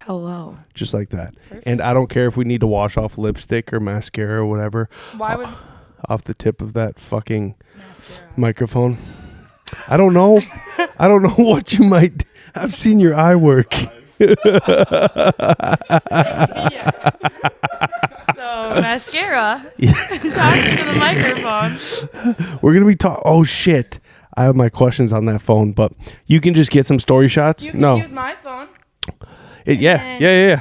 Hello. Just like that. Perfect. And I don't care if we need to wash off lipstick or mascara or whatever. Why would Off the tip of that fucking mascara? microphone. I don't know. I don't know what you might. I've seen your eye work. Yeah. So mascara. Talking to the microphone. We're gonna be talking. Oh shit! I have my questions on that phone, but you can just get some story shots. You can No, use my phone. yeah,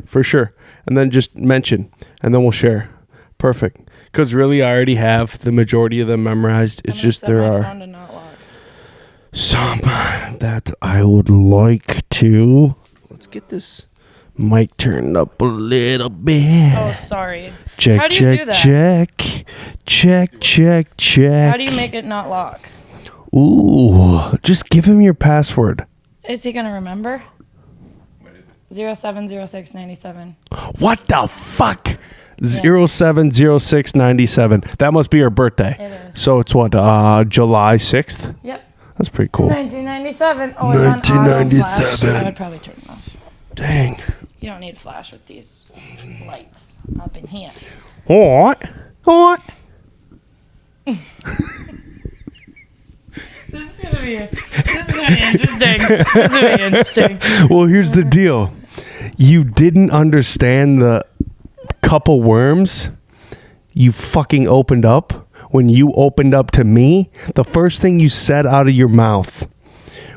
for sure. And then just mention, and then we'll share. Perfect. Because really, I already have the majority of them memorized. It's just there are some that I would like to. Let's get this mic turned up a little bit. Oh, sorry. Check, How do you do check, that? check. How do you make it not lock? Ooh, just give him your password. Is he gonna remember? 070697. What the fuck? 070697. That must be her birthday. It is. So it's what, July 6th? Yep. That's pretty cool. 1997. Oh, it's on auto flash. 1997. I would probably turn it off. Dang. You don't need flash with these lights up in here. What? This is gonna be interesting. This is gonna be interesting. Well, here's the deal. You didn't understand the couple worms you fucking opened up. When you opened up to me, the first thing you said out of your mouth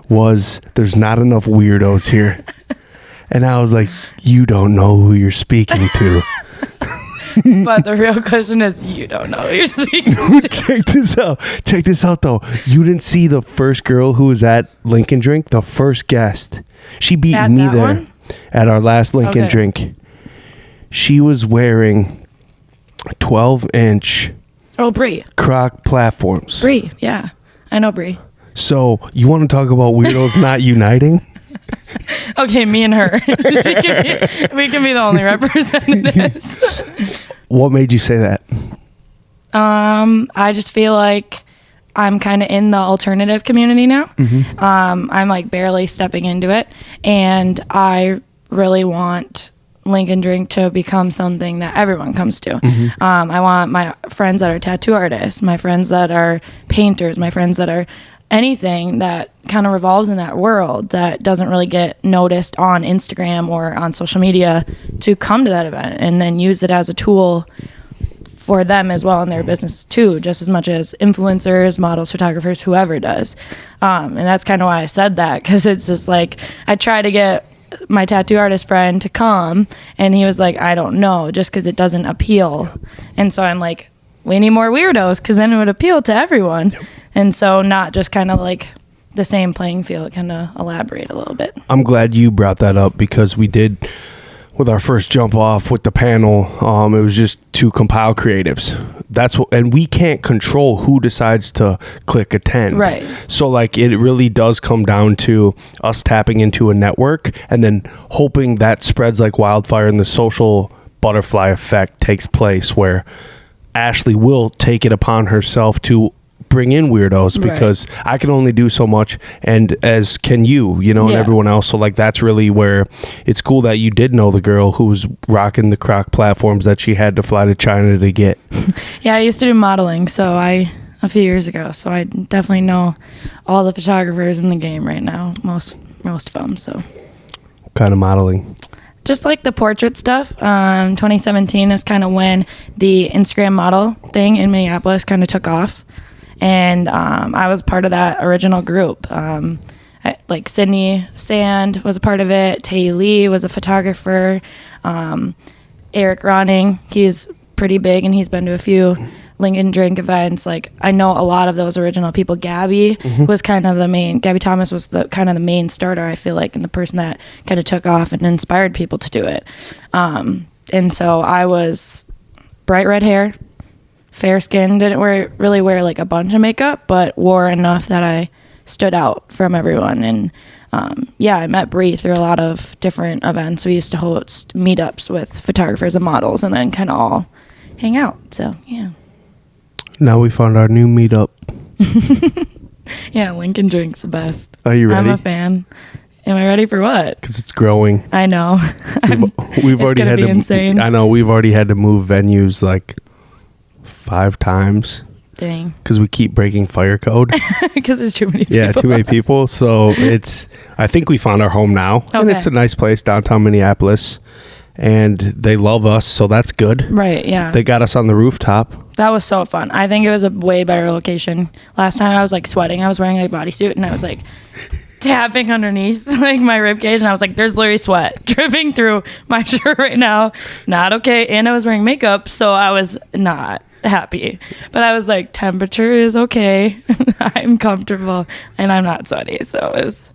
was, "There's not enough weirdos here." And I was like, you don't know who you're speaking to. But the real question is, you don't know who you're speaking to. Check this out, though. You didn't see the first girl who was at Lincoln Drink? The first guest. She beat At me that there one? at our last Lincoln Okay. Drink. She was wearing 12-inch Oh, Bree. Croc platforms. Bree, yeah. I know Bree. So you want to talk about weirdos not uniting? Okay, me and her. We can be the only representatives. What made you say that? I just feel like I'm kind of in the alternative community now. Mm-hmm. I'm like barely stepping into it, and I really want Lincoln Drink to become something that everyone comes to. Mm-hmm. I want my friends that are tattoo artists, my friends that are painters, my friends that are anything that kind of revolves in that world that doesn't really get noticed on Instagram or on social media to come to that event and then use it as a tool for them as well in their businesses too, just as much as influencers, models, photographers, whoever does. And that's kind of why I said that, because it's just like I try to get my tattoo artist friend to come and he was like, I don't know, just because it doesn't appeal. And so I'm like, we need more weirdos because then it would appeal to everyone. Yep. And so not just kind of like the same playing field, kind of elaborate a little bit. I'm glad you brought that up because we did, with our first jump off with the panel, it was just to compile creatives. That's what, and we can't control who decides to click attend. Right. So like it really does come down to us tapping into a network and then hoping that spreads like wildfire and the social butterfly effect takes place where Ashley will take it upon herself to bring in weirdos because I can only do so much, and as can you, and everyone else. So like that's really where it's cool that you did know the girl who was rocking the Croc platforms that she had to fly to China to get. Yeah, I used to do modeling, a few years ago, so I definitely know all the photographers in the game right now, most of them. So what kind of modeling? Just like the portrait stuff. 2017 is kind of when the Instagram model thing in Minneapolis kind of took off. And I was part of that original group. Like Sydney Sand was a part of it. Tay Lee was a photographer. Eric Ronning, he's pretty big and he's been to a few Lincoln Drink events. Like I know a lot of those original people. Gabby was kind of the main. Gabby Thomas was the kind of the main starter, I feel like, and the person that kind of took off and inspired people to do it. And so I was bright red hair, fair skin, didn't really wear like a bunch of makeup, but wore enough that I stood out from everyone. And I met Bree through a lot of different events. We used to host meetups with photographers and models and then kind of all hang out. So yeah. Now we found our new meetup. Yeah, Lincoln Drink's the best. Are you ready? I'm a fan. Am I ready for what? Because it's growing. I know. We've It's already gonna had be to. insane. I know we've already had to move venues like 5 times Dang. because we keep breaking fire code. Because there's too many people. Yeah, too many people. So I think we found our home now, and Okay. it's a nice place, downtown Minneapolis, and they love us, so that's good. Right, yeah. They got us on the rooftop. That was so fun. I think it was a way better location. Last time I was like sweating. I was wearing a bodysuit and I was like tapping underneath like my rib cage, and I was like, there's literally sweat dripping through my shirt right now. Not okay. And I was wearing makeup, so I was not happy. But I was like, temperature is okay. I'm comfortable and I'm not sweaty. So it's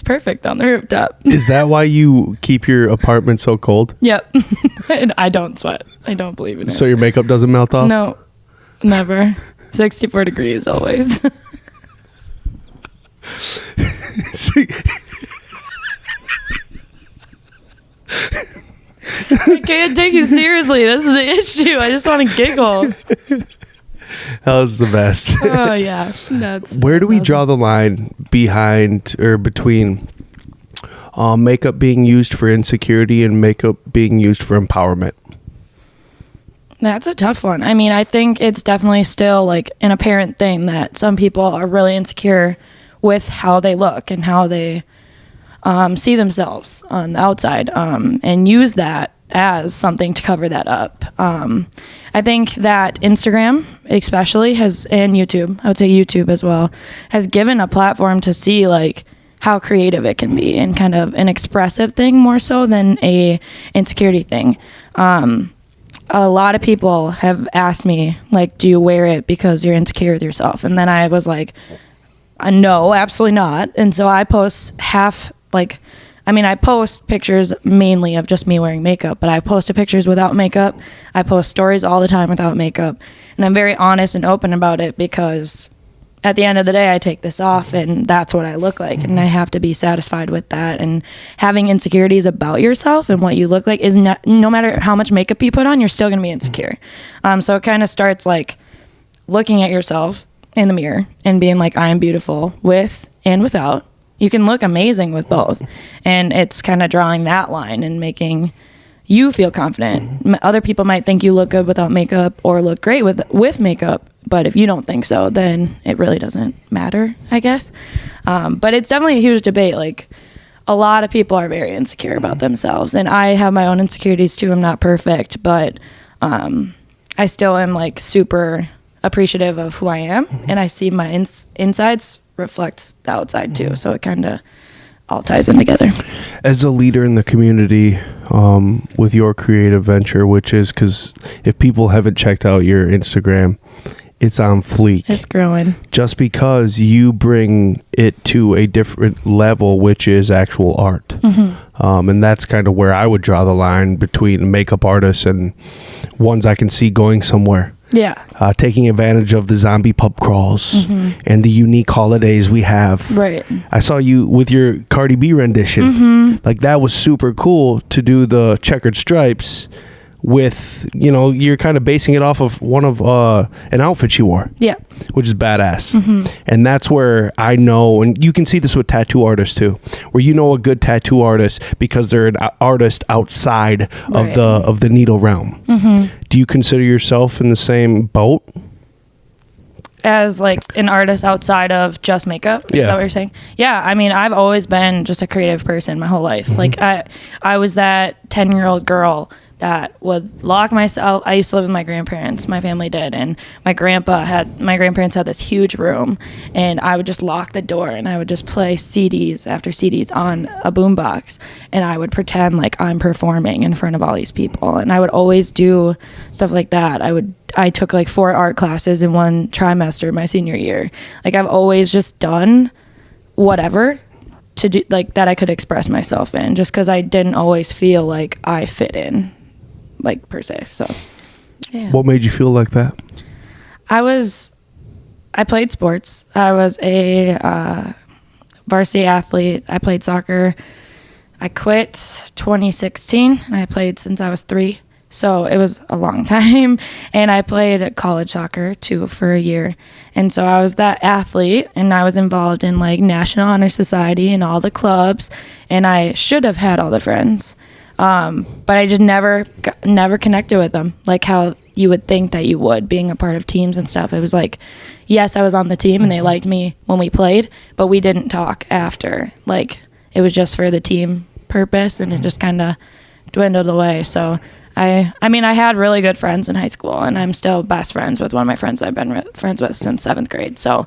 perfect on the rooftop. Is that why you keep your apartment so cold? Yep. And I don't sweat. I don't believe in it. So your makeup doesn't melt off? No, never. 64 degrees always. I can't take you seriously. This is the issue. I just want to giggle. That was the best. Oh yeah, Where do we that's draw the line behind or between makeup being used for insecurity and makeup being used for empowerment? That's a tough one. I mean, I think it's definitely still like an apparent thing that some people are really insecure with how they look and how they see themselves on the outside, and use that as something to cover that up. I think that Instagram especially and YouTube, I would say YouTube as well, has given a platform to see like how creative it can be and kind of an expressive thing more so than a insecurity thing. A lot of people have asked me, like, do you wear it because you're insecure with yourself? And then I was like, no, absolutely not. And so I post I post pictures mainly of just me wearing makeup, but I post pictures without makeup. I post stories all the time without makeup. And I'm very honest and open about it because at the end of the day, I take this off and that's what I look like. And I have to be satisfied with that. And having insecurities about yourself and what you look like is not, no matter how much makeup you put on, you're still going to be insecure. So it kind of starts like looking at yourself in the mirror and being like, I am beautiful with and without. You can look amazing with both. And it's kind of drawing that line and making you feel confident. Other people might think you look good without makeup or look great with makeup. But if you don't think so, then it really doesn't matter, I guess. But it's definitely a huge debate. Like, a lot of people are very insecure about themselves. And I have my own insecurities too. I'm not perfect, but I still am like super appreciative of who I am. And I see my insides reflect the outside too. So it kind of all ties in together. As a leader in the community, with your creative venture, which is, because if people haven't checked out your Instagram, it's on fleek. It's growing. Just because you bring it to a different level, which is actual art. Mm-hmm. And that's kind of where I would draw the line between makeup artists and ones I can see going somewhere. Yeah. Taking advantage of the zombie pub crawls mm-hmm. and the unique holidays we have. Right. I saw you with your Cardi B rendition. Mm-hmm. Like, that was super cool to do the checkered stripes with, you're kind of basing it off of one of an outfit you wore. Yeah. Which is badass. Mm-hmm. And that's where I know, and you can see this with tattoo artists too, where you know a good tattoo artist because they're an artist outside right. of the needle realm. Mm-hmm. Do you consider yourself in the same boat? As like an artist outside of just makeup? Is that what you're saying? Yeah, I mean, I've always been just a creative person my whole life. Mm-hmm. Like I was that 10-year-old girl that would lock myself. I used to live with my grandparents. My family did, and my grandparents had this huge room, and I would just lock the door and I would just play CDs after CDs on a boombox, and I would pretend like I'm performing in front of all these people, and I would always do stuff like that. I took like 4 art classes in one trimester my senior year. Like, I've always just done whatever to do, like, that I could express myself in, just because I didn't always feel like I fit in, like, per se. So yeah. What made you feel like that? I played sports. I was a varsity athlete. I played soccer. I quit 2016 and I played since I was 3, So it was a long time. And I played college soccer too for a year. And so I was that athlete, and I was involved in like National Honor Society and all the clubs. And I should have had all the friends. But I just never connected with them like how you would think that you would, being a part of teams and stuff. It was like, yes, I was on the team and they liked me when we played, but we didn't talk after. Like, it was just for the team purpose, and it just kind of dwindled away. So I mean, I had really good friends in high school, and I'm still best friends with one of my friends I've been friends with since 7th grade. So,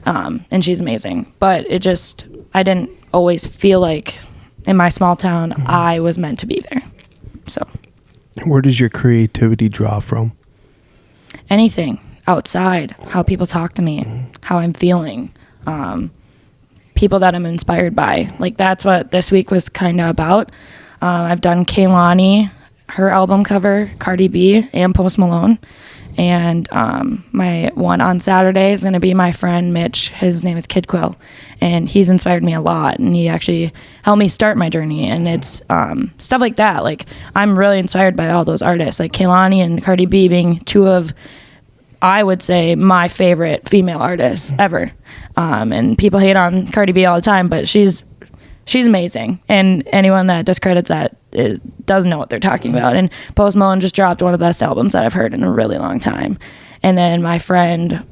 and she's amazing. But I didn't always feel like in my small town I was meant to be there. So. Where does your creativity draw from? Anything outside, how people talk to me, how I'm feeling, people that I'm inspired by. Like, that's what this week was kind of about. I've done Kehlani, her album cover, Cardi B, and Post Malone. And my one on Saturday is going to be my friend Mitch. His name is Kid Quill, and he's inspired me a lot, and he actually helped me start my journey. And it's stuff like that. Like, I'm really inspired by all those artists, like Kehlani and Cardi B being two of, I would say, my favorite female artists ever. And people hate on Cardi B all the time, but she's amazing, and anyone that discredits that doesn't know what they're talking about. And Post Malone just dropped one of the best albums that I've heard in a really long time. And then my friend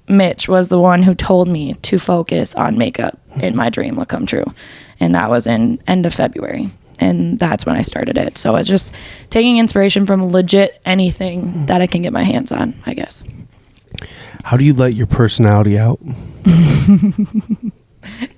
Mitch was the one who told me to focus on makeup, and my dream will come true. And that was in end of February, and that's when I started it. So it's just taking inspiration from legit anything that I can get my hands on, I guess. How do you let your personality out?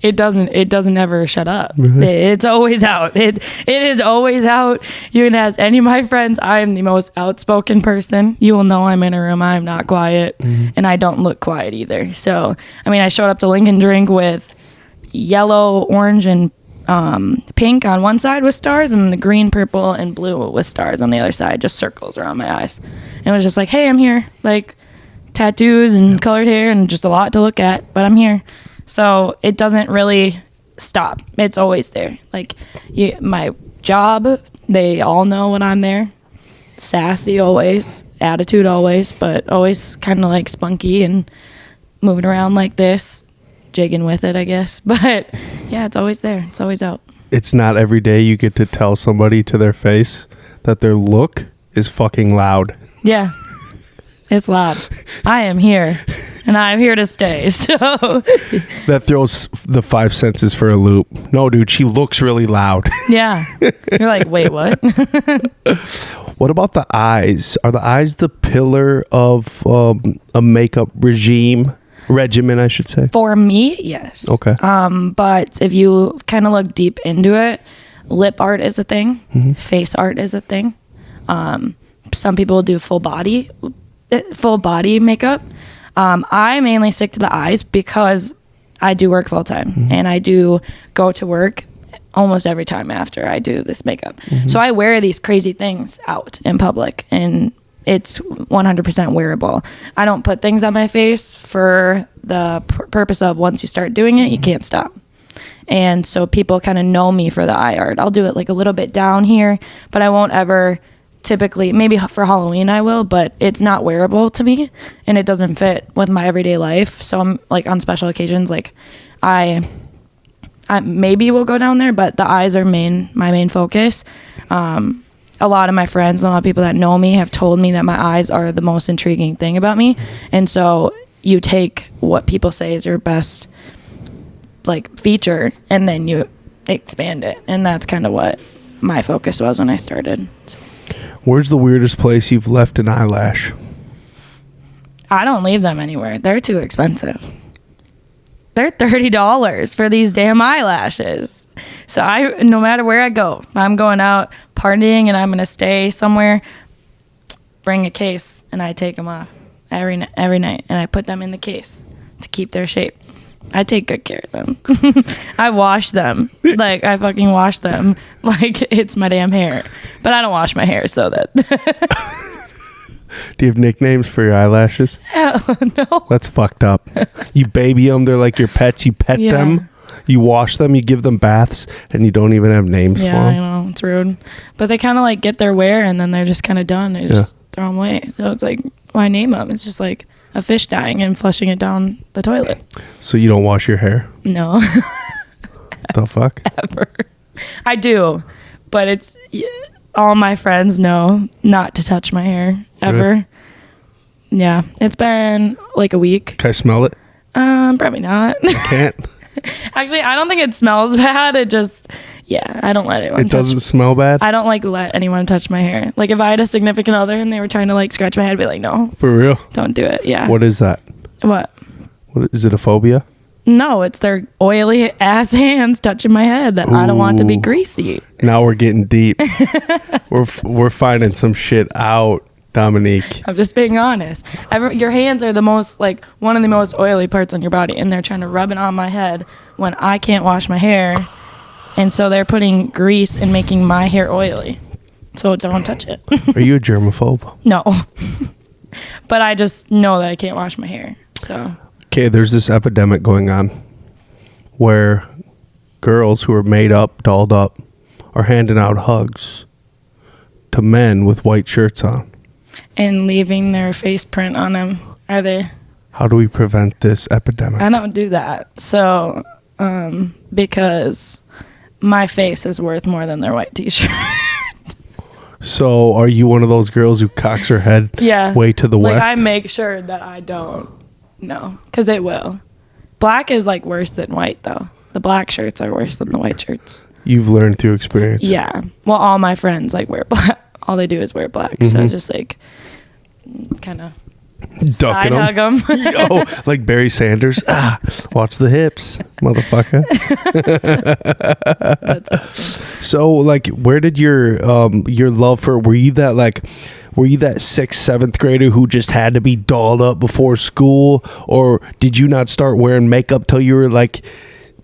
It doesn't ever shut up. It's always out. It is always out. You can ask any of my friends. I am the most outspoken person. You will know I'm in a room. I'm not quiet, and I don't look quiet either. So, I mean, I showed up to Lincoln Drink with yellow, orange, and pink on one side with stars, and the green, purple, and blue with stars on the other side, just circles around my eyes. And it was just like, hey, I'm here. Like, tattoos and colored hair and just a lot to look at, but I'm here. So it doesn't really stop. It's always there. Like, my job, they all know when I'm there. Sassy always, attitude always, but always kind of like spunky and moving around like this, jigging with it, I guess. But yeah, it's always there. It's always out. It's not every day you get to tell somebody to their face that their look is fucking loud. Yeah. It's loud. I am here, and I'm here to stay. So that throws the 5 senses for a loop. No, dude, she looks really loud. Yeah. You're like, wait, what? What about the eyes? Are the eyes the pillar of a makeup regimen, I should say? For me, yes. Okay. But if you kind of look deep into it, lip art is a thing. Face art is a thing. Some people do full body makeup. I mainly stick to the eyes because I do work full time, and I do go to work almost every time after I do this makeup. So I wear these crazy things out in public, and it's 100% wearable. I don't put things on my face for the purpose of, once you start doing it, you can't stop. And so people kind of know me for the eye art. I'll do it like a little bit down here, but I won't ever, typically, maybe for Halloween I will, but it's not wearable to me, and it doesn't fit with my everyday life. So I'm like, on special occasions, like I maybe will go down there, but the eyes are my main focus. A lot of my friends, a lot of people that know me have told me that my eyes are the most intriguing thing about me. And so you take what people say is your best like feature, and then you expand it. And that's kind of what my focus was when I started. So. Where's the weirdest place you've left an eyelash? I don't leave them anywhere. They're too expensive. They're $30 for these damn eyelashes. So no matter where I go, if I'm going out partying and I'm going to stay somewhere, bring a case and I take them off every night, and I put them in the case to keep their shape. I take good care of them. I wash them. Like, I fucking wash them like it's my damn hair. But I don't wash my hair, so that... Do you have nicknames for your eyelashes? Hell no. That's fucked up. You baby them. They're like your pets. You pet them. You wash them, you give them baths, and you don't even have names Yeah, for I them. know, it's rude. But they kind of like get their wear and then they're just kind of done. They just throw them away. So it's like, why name them? It's just like a fish dying and flushing it down the toilet. So you don't wash your hair? No, The fuck? ever. I do, but it's all my friends know not to touch my hair ever. Really? Yeah, it's been like a week. Can I smell it? Probably not. I can't. Actually, I don't think it smells bad. It just, yeah, I don't let anyone It touch. doesn't smell bad? I don't like let anyone touch my hair. Like if I had a significant other and they were trying to like scratch my head, I'd be like, no, For real? don't do it. Yeah. What is that? What? What is it, a phobia? No, it's their oily ass hands touching my head that I don't want to be Ooh. greasy. Now we're getting deep. we're finding some shit out, Dominique. I'm just being honest. Your hands are the most, like, one of the most oily parts on your body, and they're trying to rub it on my head when I can't wash my hair. And so they're putting grease and making my hair oily. So don't touch it. Are you a germaphobe? No. But I just know that I can't wash my hair. So, Okay, there's this epidemic going on where girls who are made up, dolled up, are handing out hugs to men with white shirts on. and leaving their face print on them. Are they? How do we prevent this epidemic? I don't do that. So, because my face is worth more than their white t-shirt. So are you one of those girls who cocks her head Yeah. way to the Like, west? I make sure that I don't. No, because it will. Black is like worse than white, though. The black shirts are worse than the white shirts. You've learned through experience. Yeah. Well, all my friends like wear black. All they do is wear black. So it's just like kind of Ducking side them. hug them. Yo, like Barry Sanders. Watch the hips, motherfucker. That's awesome. So, like, where did your love for? Were you that 6th, 7th grader who just had to be dolled up before school, or did you not start wearing makeup till you were like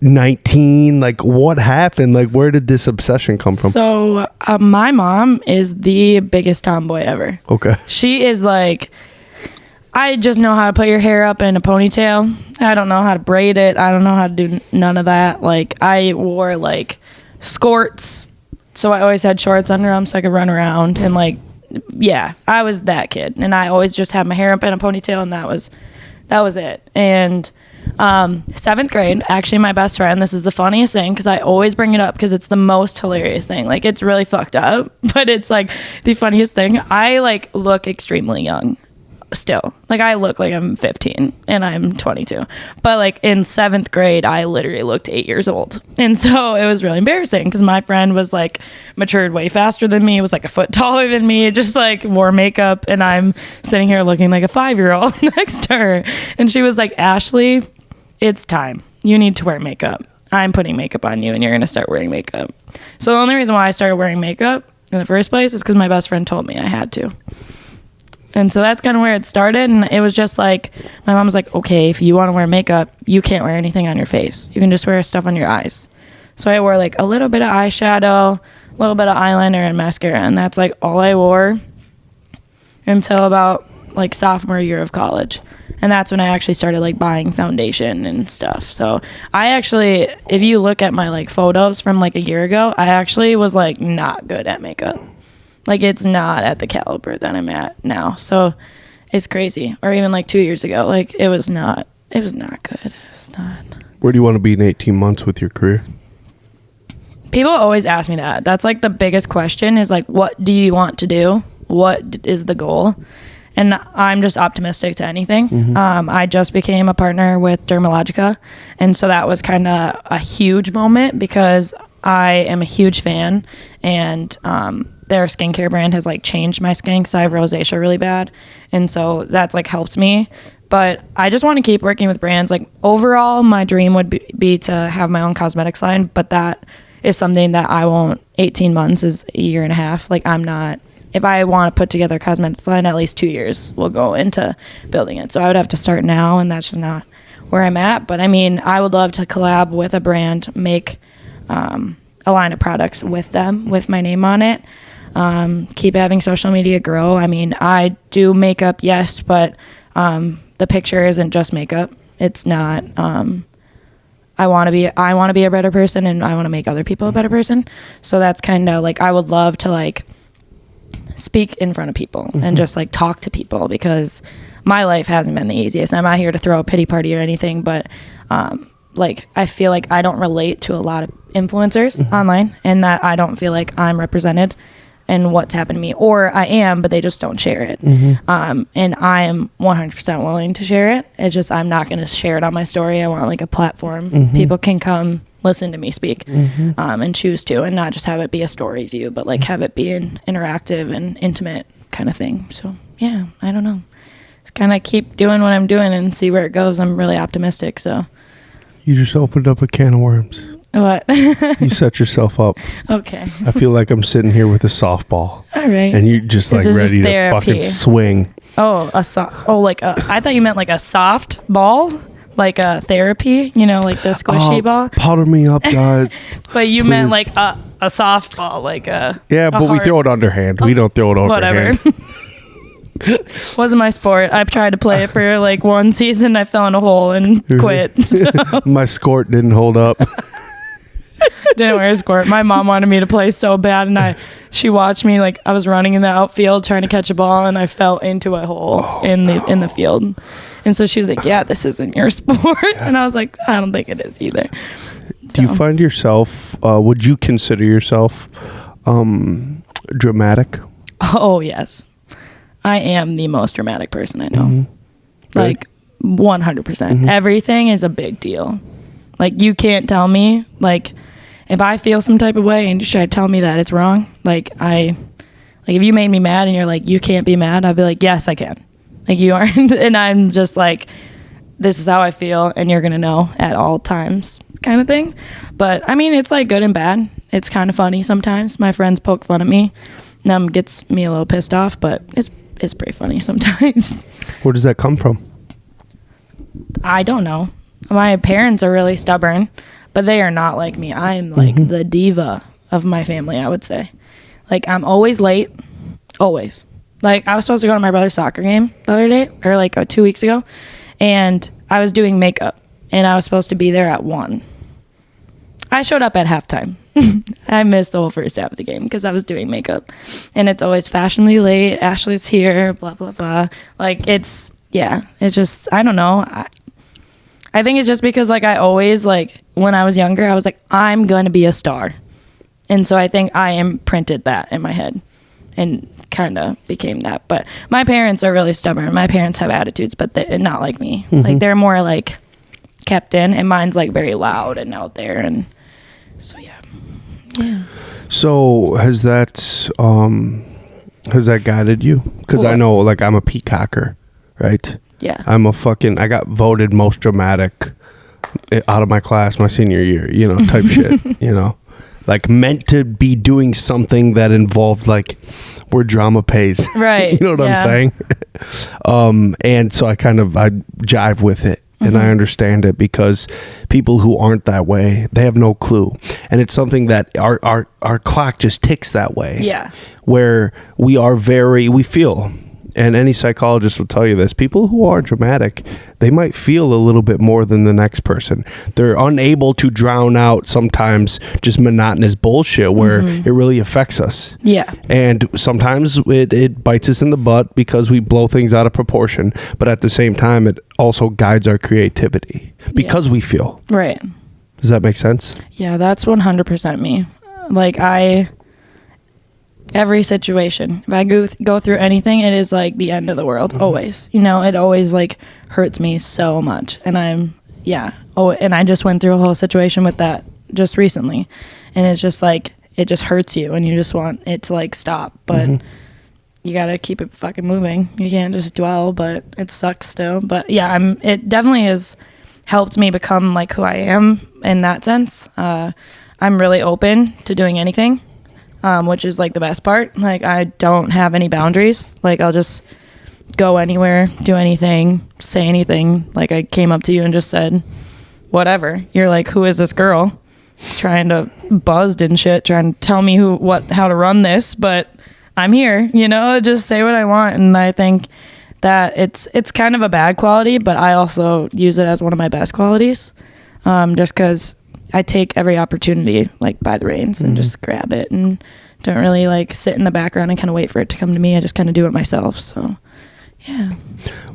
19? Like, what happened? Like, where did this obsession come from? So my mom is the biggest tomboy ever. Okay. She is like, I just know how to put your hair up in a ponytail. I don't know how to braid it. I don't know how to do none of that. Like, I wore like skirts, so I always had shorts under them so I could run around. And like, yeah, I was that kid. And I always just had my hair up in a ponytail, and that was it. And 7th grade, actually, my best friend, this is the funniest thing because I always bring it up because it's the most hilarious thing. Like, it's really fucked up, but it's like the funniest thing. I like look extremely young still. Like, I look like I'm 15 and I'm 22, but like in 7th grade I literally looked 8 years old. And so it was really embarrassing because my friend was like matured way faster than me, was like a foot taller than me, just like wore makeup, and I'm sitting here looking like a 5-year-old next to her. And she was like, Ashley, it's time, you need to wear makeup. I'm putting makeup on you and you're gonna start wearing makeup. So the only reason why I started wearing makeup in the first place is because my best friend told me I had to. And so that's kind of where it started. And it was just like, my mom was like, okay, if you want to wear makeup, you can't wear anything on your face. You can just wear stuff on your eyes. So I wore like a little bit of eyeshadow, a little bit of eyeliner and mascara. And that's like all I wore until about like sophomore year of college. And that's when I actually started like buying foundation and stuff. So I actually, if you look at my like photos from like a year ago, I actually was like not good at makeup. Like, it's not at the caliber that I'm at now. So it's crazy. Or even like 2 years ago, like it was not good. It's not. Where do you want to be in 18 months with your career? People always ask me that. That's like the biggest question is like, what do you want to do? What is the goal? And I'm just optimistic to anything. I just became a partner with Dermalogica. And so that was kind of a huge moment because I am a huge fan, and their skincare brand has like changed my skin because I have rosacea really bad. And so that's like helped me. But I just want to keep working with brands. Like, overall, my dream would be to have my own cosmetics line, but that is something that I won't. 18 months is a year and a half. Like, I'm not, if I want to put together a cosmetics line, at least 2 years will go into building it. So I would have to start now, and that's just not where I'm at. But I mean, I would love to collab with a brand, make a line of products with them, with my name on it. Keep having social media grow. I mean, I do makeup, yes, but the picture isn't just makeup. It's not. I I want to be a better person, and I want to make other people a better person. So that's kind of like, I would love to like speak in front of people and just like talk to people, because my life hasn't been the easiest. I'm not here to throw a pity party or anything, but like I feel like I don't relate to a lot of influencers online, and that I don't feel like I'm represented in what's happened to me, or I am, but they just don't share it. And I am 100% willing to share it. It's just I'm not going to share it on my story. I want like a platform. People can come listen to me speak and choose to, and not just have it be a story view, but like have it be an interactive and intimate kind of thing. So yeah, I don't know. Just kind of keep doing what I'm doing and see where it goes. I'm really optimistic. So You just opened up a can of worms. what? You set yourself up. Okay. I feel like I'm sitting here with a softball. All right. And you're just This like is ready just to therapy. fucking swing. Oh, I thought you meant like a soft ball, like a therapy, you know, like the squishy ball. Powder me up, guys. But you meant please. like a softball, like a Yeah, a but we hard- throw it underhand. We don't throw it whatever. overhand. Wasn't my sport. I tried to play it for like one season. I fell in a hole and quit. So My squirt didn't hold up. didn't wear a squirt. My mom wanted me to play so bad, and she watched me like I was running in the outfield trying to catch a ball, and I fell into a hole in the field. And so she was like, "Yeah, this isn't your sport," and I was like, "I don't think it is either." Do you find yourself, would you consider yourself dramatic? Oh, yes. I am the most dramatic person I know. Good. Like 100%. Everything is a big deal. Like you can't tell me, like if I feel some type of way and you try to tell me that it's wrong, like if you made me mad and you're like, you can't be mad, I'd be like, yes, I can. Like you aren't. And I'm just like, this is how I feel and you're going to know at all times kind of thing. But I mean, it's like good and bad. It's kind of funny sometimes. My friends poke fun at me. Gets me a little pissed off, but it's pretty funny sometimes. Where does that come from? I don't know. My parents are really stubborn, but they are not like me. I'm like the diva of my family, I would say. Like I'm always late. Always. Like I was supposed to go to my brother's soccer game the other day, or like 2 weeks ago, and I was doing makeup and I was supposed to be there at 1. I showed up at halftime. I missed the whole first half of the game because I was doing makeup, and it's always fashionably late. Ashley's here, blah, blah, blah. Like it's just, I don't know. I think it's just because like I always like when I was younger, I was like, I'm going to be a star. And so I think I imprinted that in my head and kind of became that. But my parents are really stubborn. My parents have attitudes, but they're not like me. Like they're more like kept in, and mine's like very loud and out there. And so, yeah. So has that guided you? Because I know, like, I'm a peacocker, right? Yeah. I got voted most dramatic out of my class my senior year, type shit, like meant to be doing something that involved like where drama pays. Right. You know what I'm saying? And so I jive with it. And I understand it, because people who aren't that way, they have no clue. And it's something that our clock just ticks that way. Yeah. Where we feel, and any psychologist will tell you this, people who are dramatic, they might feel a little bit more than the next person. They're unable to drown out sometimes just monotonous bullshit where it really affects us. Yeah. And sometimes it bites us in the butt because we blow things out of proportion. But at the same time, it also guides our creativity because we feel. Right. Does that make sense? Yeah, that's 100% me. Like every situation, if I go through anything, it is like the end of the world. Always, it always like hurts me so much. And and I just went through a whole situation with that just recently, and it's just like it just hurts you and you just want it to like stop, but you gotta keep it fucking moving. You can't just dwell, but it sucks still. But yeah, it definitely has helped me become like who I am in that sense. I'm really open to doing anything, which is like the best part. Like I don't have any boundaries. Like I'll just go anywhere, do anything, say anything. Like I came up to you and just said whatever. You're like, who is this girl trying to buzzed and shit, trying to tell me how to run this, but I'm here, just say what I want. And I think that it's kind of a bad quality, but I also use it as one of my best qualities. just because I take every opportunity like by the reins and just grab it and don't really like sit in the background and kind of wait for it to come to me. I just kind of do it myself. So yeah.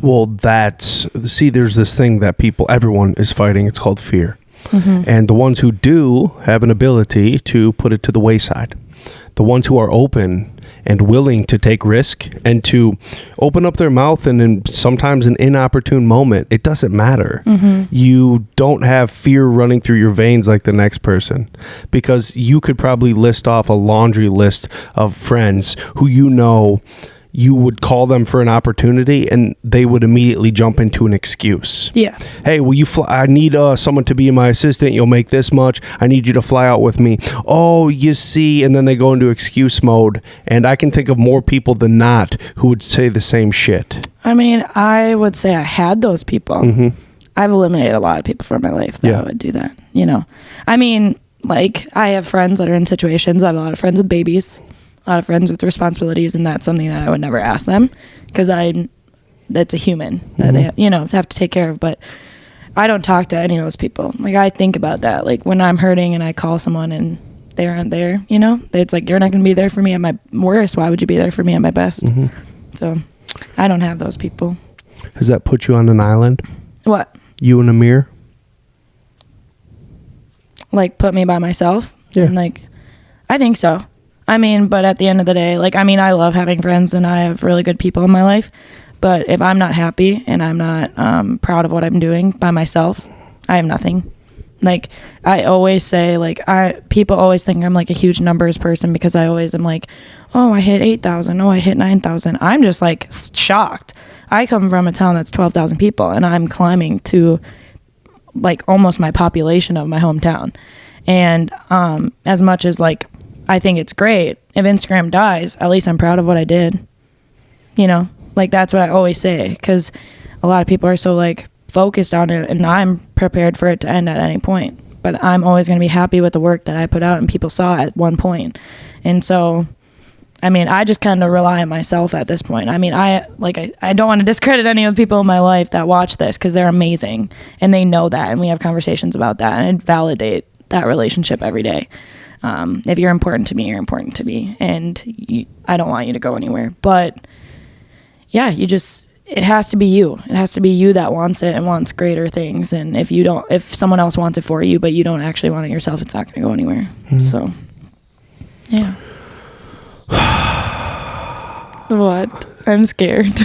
Well, there's this thing that everyone is fighting. It's called fear. And the ones who do have an ability to put it to the wayside, the ones who are open and willing to take risk and to open up their mouth, and in sometimes an inopportune moment, it doesn't matter. You don't have fear running through your veins like the next person, because you could probably list off a laundry list of friends who you would call them for an opportunity and they would immediately jump into an excuse. Yeah. Hey, will you fly? I need someone to be my assistant. You'll make this much. I need you to fly out with me. Oh, you see. And then they go into excuse mode. And I can think of more people than not who would say the same shit. I mean, I would say I had those people. I've eliminated a lot of people from my life that would do that, I mean, like, I have friends that are in situations. I have a lot of friends with babies, a lot of friends with responsibilities, and that's something that I would never ask them, because that's a human that they have to take care of. But I don't talk to any of those people. Like, I think about that. Like, when I'm hurting and I call someone and they aren't there, it's like, you're not going to be there for me at my worst. Why would you be there for me at my best? So I don't have those people. Has that put you on an island? What? You and Amir? Like, put me by myself? Yeah. And like, I think so. I mean, but at the end of the day, like, I mean, I love having friends and I have really good people in my life. But if I'm not happy and I'm not proud of what I'm doing by myself, I have nothing. Like, I always say, like, people always think I'm like a huge numbers person, because I always am like, oh, I hit 8,000. Oh, I hit 9,000. I'm just like shocked. I come from a town that's 12,000 people and I'm climbing to like almost my population of my hometown. And as much as like, I think it's great, if Instagram dies, at least I'm proud of what I did. Like, that's what I always say, because a lot of people are so like focused on it, and I'm prepared for it to end at any point. But I'm always going to be happy with the work that I put out and people saw at one point. And so, I mean, I just kind of rely on myself at this point. I mean, I don't want to discredit any of the people in my life that watch this, because they're amazing and they know that, and we have conversations about that, and validate that relationship every day. If you're important to me, you're important to me, and I don't want you to go anywhere. But yeah, it has to be you. It has to be you that wants it and wants greater things. And if someone else wants it for you, but you don't actually want it yourself, it's not going to go anywhere. So, yeah. What? I'm scared.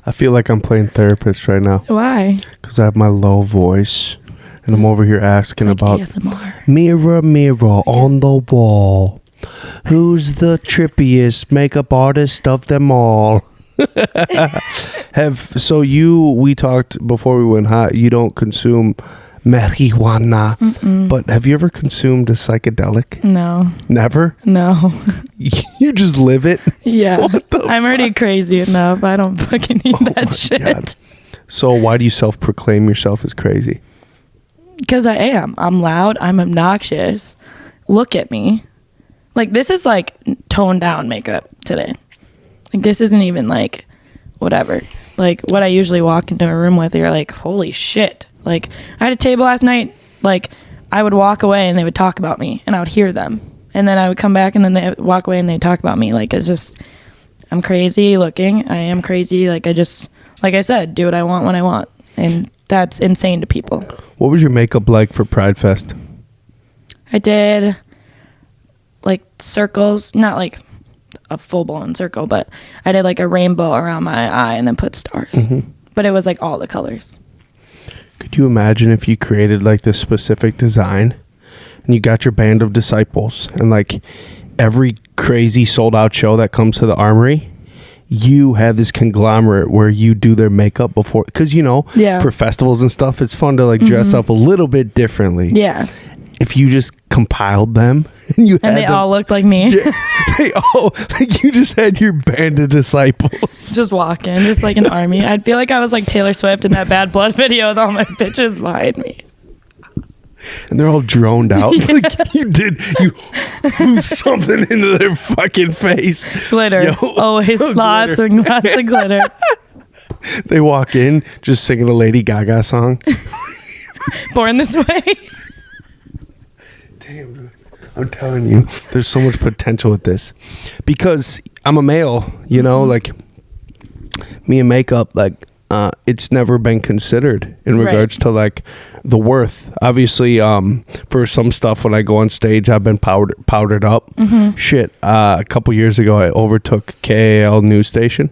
I feel like I'm playing therapist right now. Why? Because I have my low voice. And I'm over here asking like about ASMR. Mirror, mirror on the wall, who's the trippiest makeup artist of them all? We talked before we went hot, you don't consume marijuana, but have you ever consumed a psychedelic? No. Never? No. You just live it? Yeah. I'm already crazy enough. I don't fucking need that shit. God. So why do you self-proclaim yourself as crazy? Because I am. I'm loud. I'm obnoxious. Look at me. Like, this is like toned down makeup today. Like, this isn't even like whatever. Like, what I usually walk into a room with, you're like, holy shit. Like, I had a table last night. Like, I would walk away and they would talk about me and I would hear them. And then I would come back and then they would walk away and they'd talk about me. Like, it's just, I'm crazy looking. I am crazy. Like, like I said, do what I want when I want. And that's insane to people. What was your makeup like for Pride Fest? I did like circles, not like a full-blown circle, but I did like a rainbow around my eye and then put stars. But it was like all the colors. Could you imagine if you created like this specific design and you got your band of disciples, and like every crazy sold out show that comes to the Armory, you have this conglomerate where you do their makeup before, because for festivals and stuff, it's fun to like dress up a little bit differently. Yeah. If you just compiled them and they all looked like me. Yeah, they all, like, you just had your band of disciples just walking, just like an army. I'd feel like I was like Taylor Swift in that Bad Blood video with all my bitches behind me. And they're all droned out. Yeah. Like, you lose something into their fucking face. Glitter. Always lots glitter. And lots of glitter. They walk in just singing a Lady Gaga song. Born this way. Damn, dude. I'm telling you, there's so much potential with this. Because I'm a male, you know, like me and makeup, like it's never been considered in regards to like the worth. Obviously, for some stuff when I go on stage, I've been powdered up. Shit, a couple years ago, I overtook KAL news station,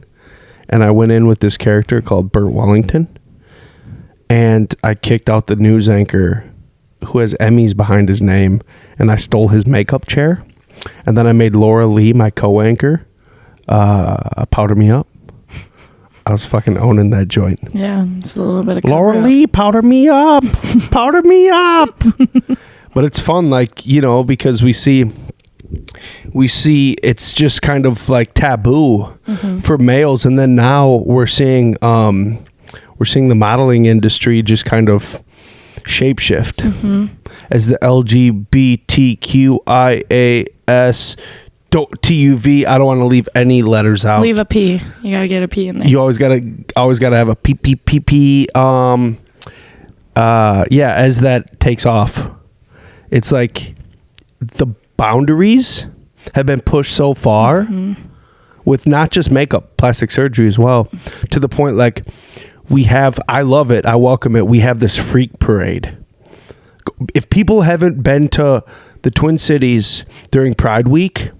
and I went in with this character called Burt Wellington, and I kicked out the news anchor who has Emmys behind his name, and I stole his makeup chair, and then I made Laura Lee, my co-anchor, powder me up. I was fucking owning that joint. Yeah, just a little bit of Laura cover-up. Lee, powder me up. Powder me up. But it's fun, like, you know, because we see it's just kind of like taboo for males, and then now we're seeing the modeling industry just kind of shapeshift as the LGBTQIAS TUV. I don't want to leave any letters out. Leave a P. You gotta get a P in there. You always gotta have a P. Yeah, as that takes off, it's like the boundaries have been pushed so far with not just makeup, plastic surgery as well, to the point like I love it, I welcome it. We have this freak parade. If people haven't been to the Twin Cities during Pride Week,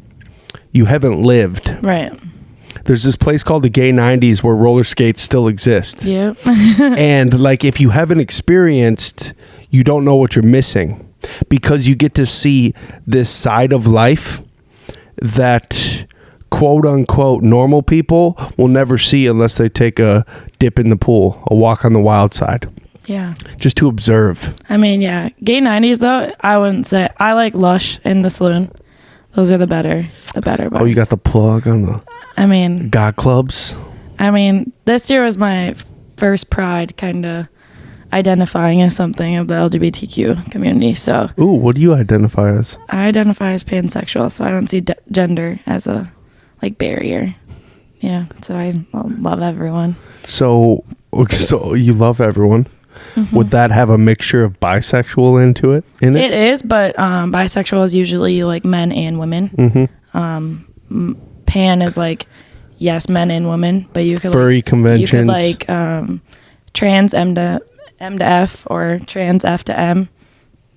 you haven't lived. Right. There's this place called the Gay 90s where roller skates still exist. Yep. And like, if you haven't experienced, you don't know what you're missing, because you get to see this side of life that quote unquote normal people will never see unless they take a dip in the pool, a walk on the wild side. Yeah. Just to observe. I mean, yeah. Gay 90s though, I wouldn't say. I like Lush in the Saloon. Those are the better bars. Oh, you got the plug on the God clubs? I mean, this year was my first Pride kind of identifying as something of the LGBTQ community. So, ooh, what do you identify as? I identify as pansexual, so I don't see gender as a barrier. Yeah, so I love everyone. So you love everyone. Would that have a mixture of bisexual in it? It is, but bisexual is usually like men and women. Pan is like, yes, men and women, but you could furry conventions. You could like trans M to F or trans F to M,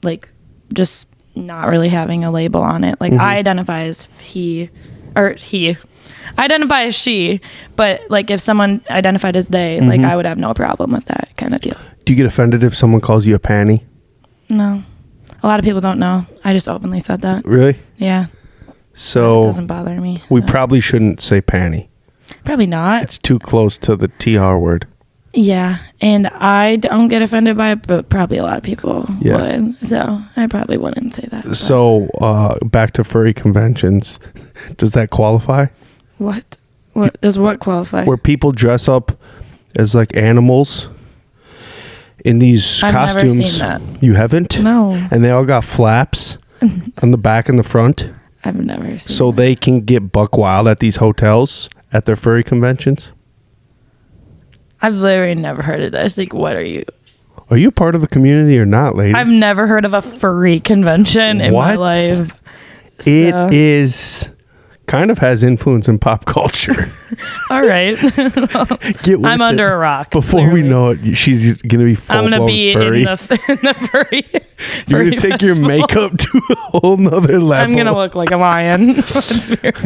like just not really having a label on it. Like I identify as he. I identify as she, but like if someone identified as they, like I would have no problem with that kind of deal. Do you get offended if someone calls you a panty? No. A lot of people don't know. I just openly said that. Really? Yeah. So it doesn't bother me. We probably shouldn't say panty. Probably not. It's too close to the TR word. Yeah. And I don't get offended by it, but probably a lot of people would. So I probably wouldn't say that. So back to furry conventions. Does that qualify? What? What does what qualify? Where people dress up as like animals in these costumes. Never seen that. You haven't? No. And they all got flaps on the back and the front. I've never seen So that. they can get buck wild at these hotels at their furry conventions. I've literally never heard of this. Like, what are you? Are you part of the community or not, lady? I've never heard of a furry convention in my life. It is kind of has influence in pop culture. All right. I'm under a rock. Before we know it, she's gonna be full blown furry. In the furry. You're gonna take your makeup to a whole nother level. I'm gonna look like a lion.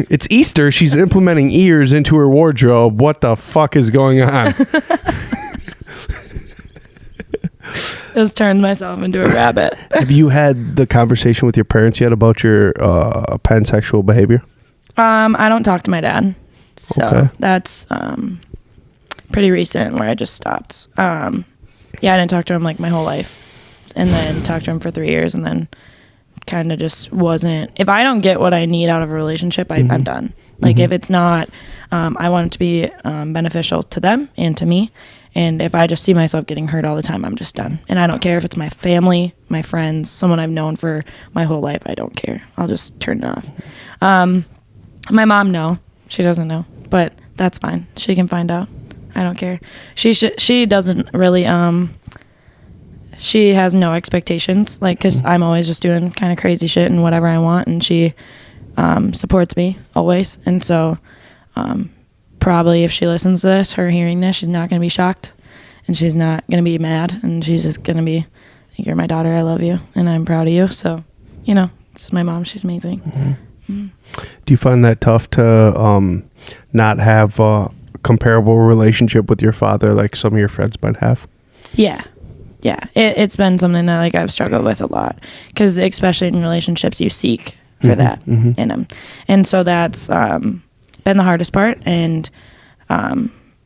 It's Easter. She's implementing ears into her wardrobe. What the fuck is going on? Just turned myself into a rabbit. Have you had the conversation with your parents yet about your pansexual behavior? I don't talk to my dad. So that's pretty recent where I just stopped. I didn't talk to him like my whole life. And then talked to him for 3 years and then kind of just wasn't. If I don't get what I need out of a relationship, I'm done. Like if it's not, I want it to be beneficial to them and to me. And if I just see myself getting hurt all the time, I'm just done. And I don't care if it's my family, my friends, someone I've known for my whole life. I don't care. I'll just turn it off. My mom, no. She doesn't know. But that's fine. She can find out. I don't care. She doesn't really... she has no expectations, like, because I'm always just doing kind of crazy shit and whatever I want, and she supports me always. And so probably if she listens to this, her hearing this, she's not going to be shocked, and she's not going to be mad, and she's just going to be, you're my daughter, I love you, and I'm proud of you. So, you know, this is my mom. She's amazing. Do you find that tough to not have a comparable relationship with your father like some of your friends might have? Yeah. It's been something that, like, I've struggled with a lot, because especially in relationships, you seek for that in them. And so that's been the hardest part. And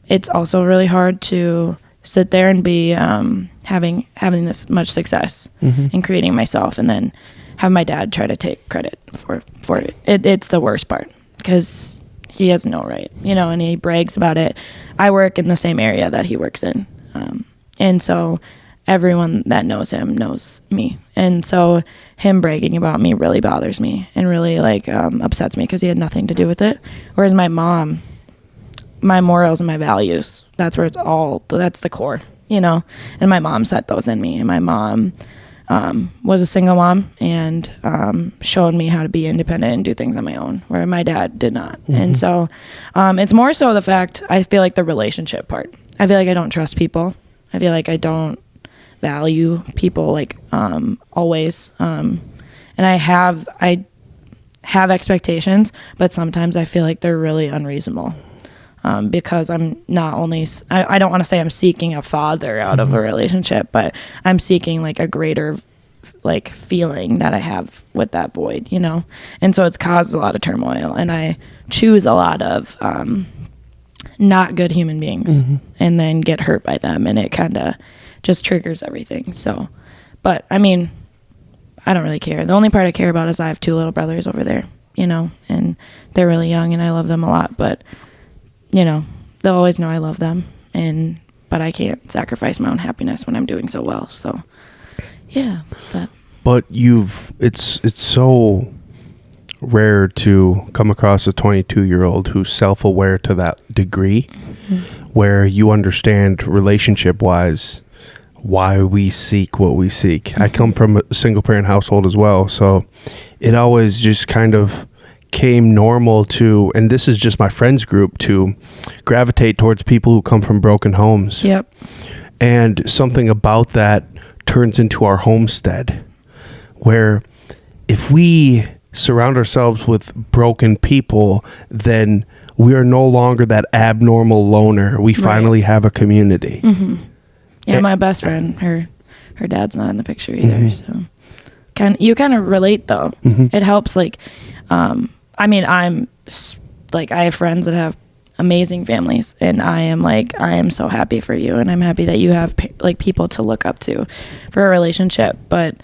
it's also really hard to sit there and be having this much success in creating myself, and then have my dad try to take credit for it. It's the worst part, because he has no right, you know, and he brags about it. I work in the same area that he works in. And so everyone that knows him knows me. And so him bragging about me really bothers me and really, like, upsets me, because he had nothing to do with it. Whereas my mom, my morals and my values, that's where that's the core, you know. And my mom set those in me. And my mom was a single mom and showed me how to be independent and do things on my own, where my dad did not. And so it's more so the fact, I feel like, the relationship part. I feel like I don't trust people. I feel like I don't value people, like, always. And I have expectations, but sometimes I feel like they're really unreasonable. Because I'm not only, I don't want to say I'm seeking a father out of a relationship, but I'm seeking, like, a greater, like, feeling that I have with that void, you know? And so it's caused a lot of turmoil, and I choose a lot of not good human beings and then get hurt by them, and it kind of just triggers everything. So, but I mean, I don't really care. The only part I care about is I have 2 little brothers over there, you know, and they're really young, and I love them a lot, but, you know, they'll always know I love them, but I can't sacrifice my own happiness when I'm doing so well. So, yeah. But it's so rare to come across a 22-year-old who's self-aware to that degree, where you understand relationship-wise why we seek what we seek. I come from a single-parent household as well, so it always just kind of came normal to, and this is just my friends group, to gravitate towards people who come from broken homes. Yep. And something about that turns into our homestead, where if we surround ourselves with broken people, then we are no longer that abnormal loner. We finally have a community. Yeah, my best friend, her dad's not in the picture either. So you kind of relate, though. It helps, like, I mean, I have friends that have amazing families, and I am so happy for you, and I'm happy that you have, like, people to look up to for a relationship. But,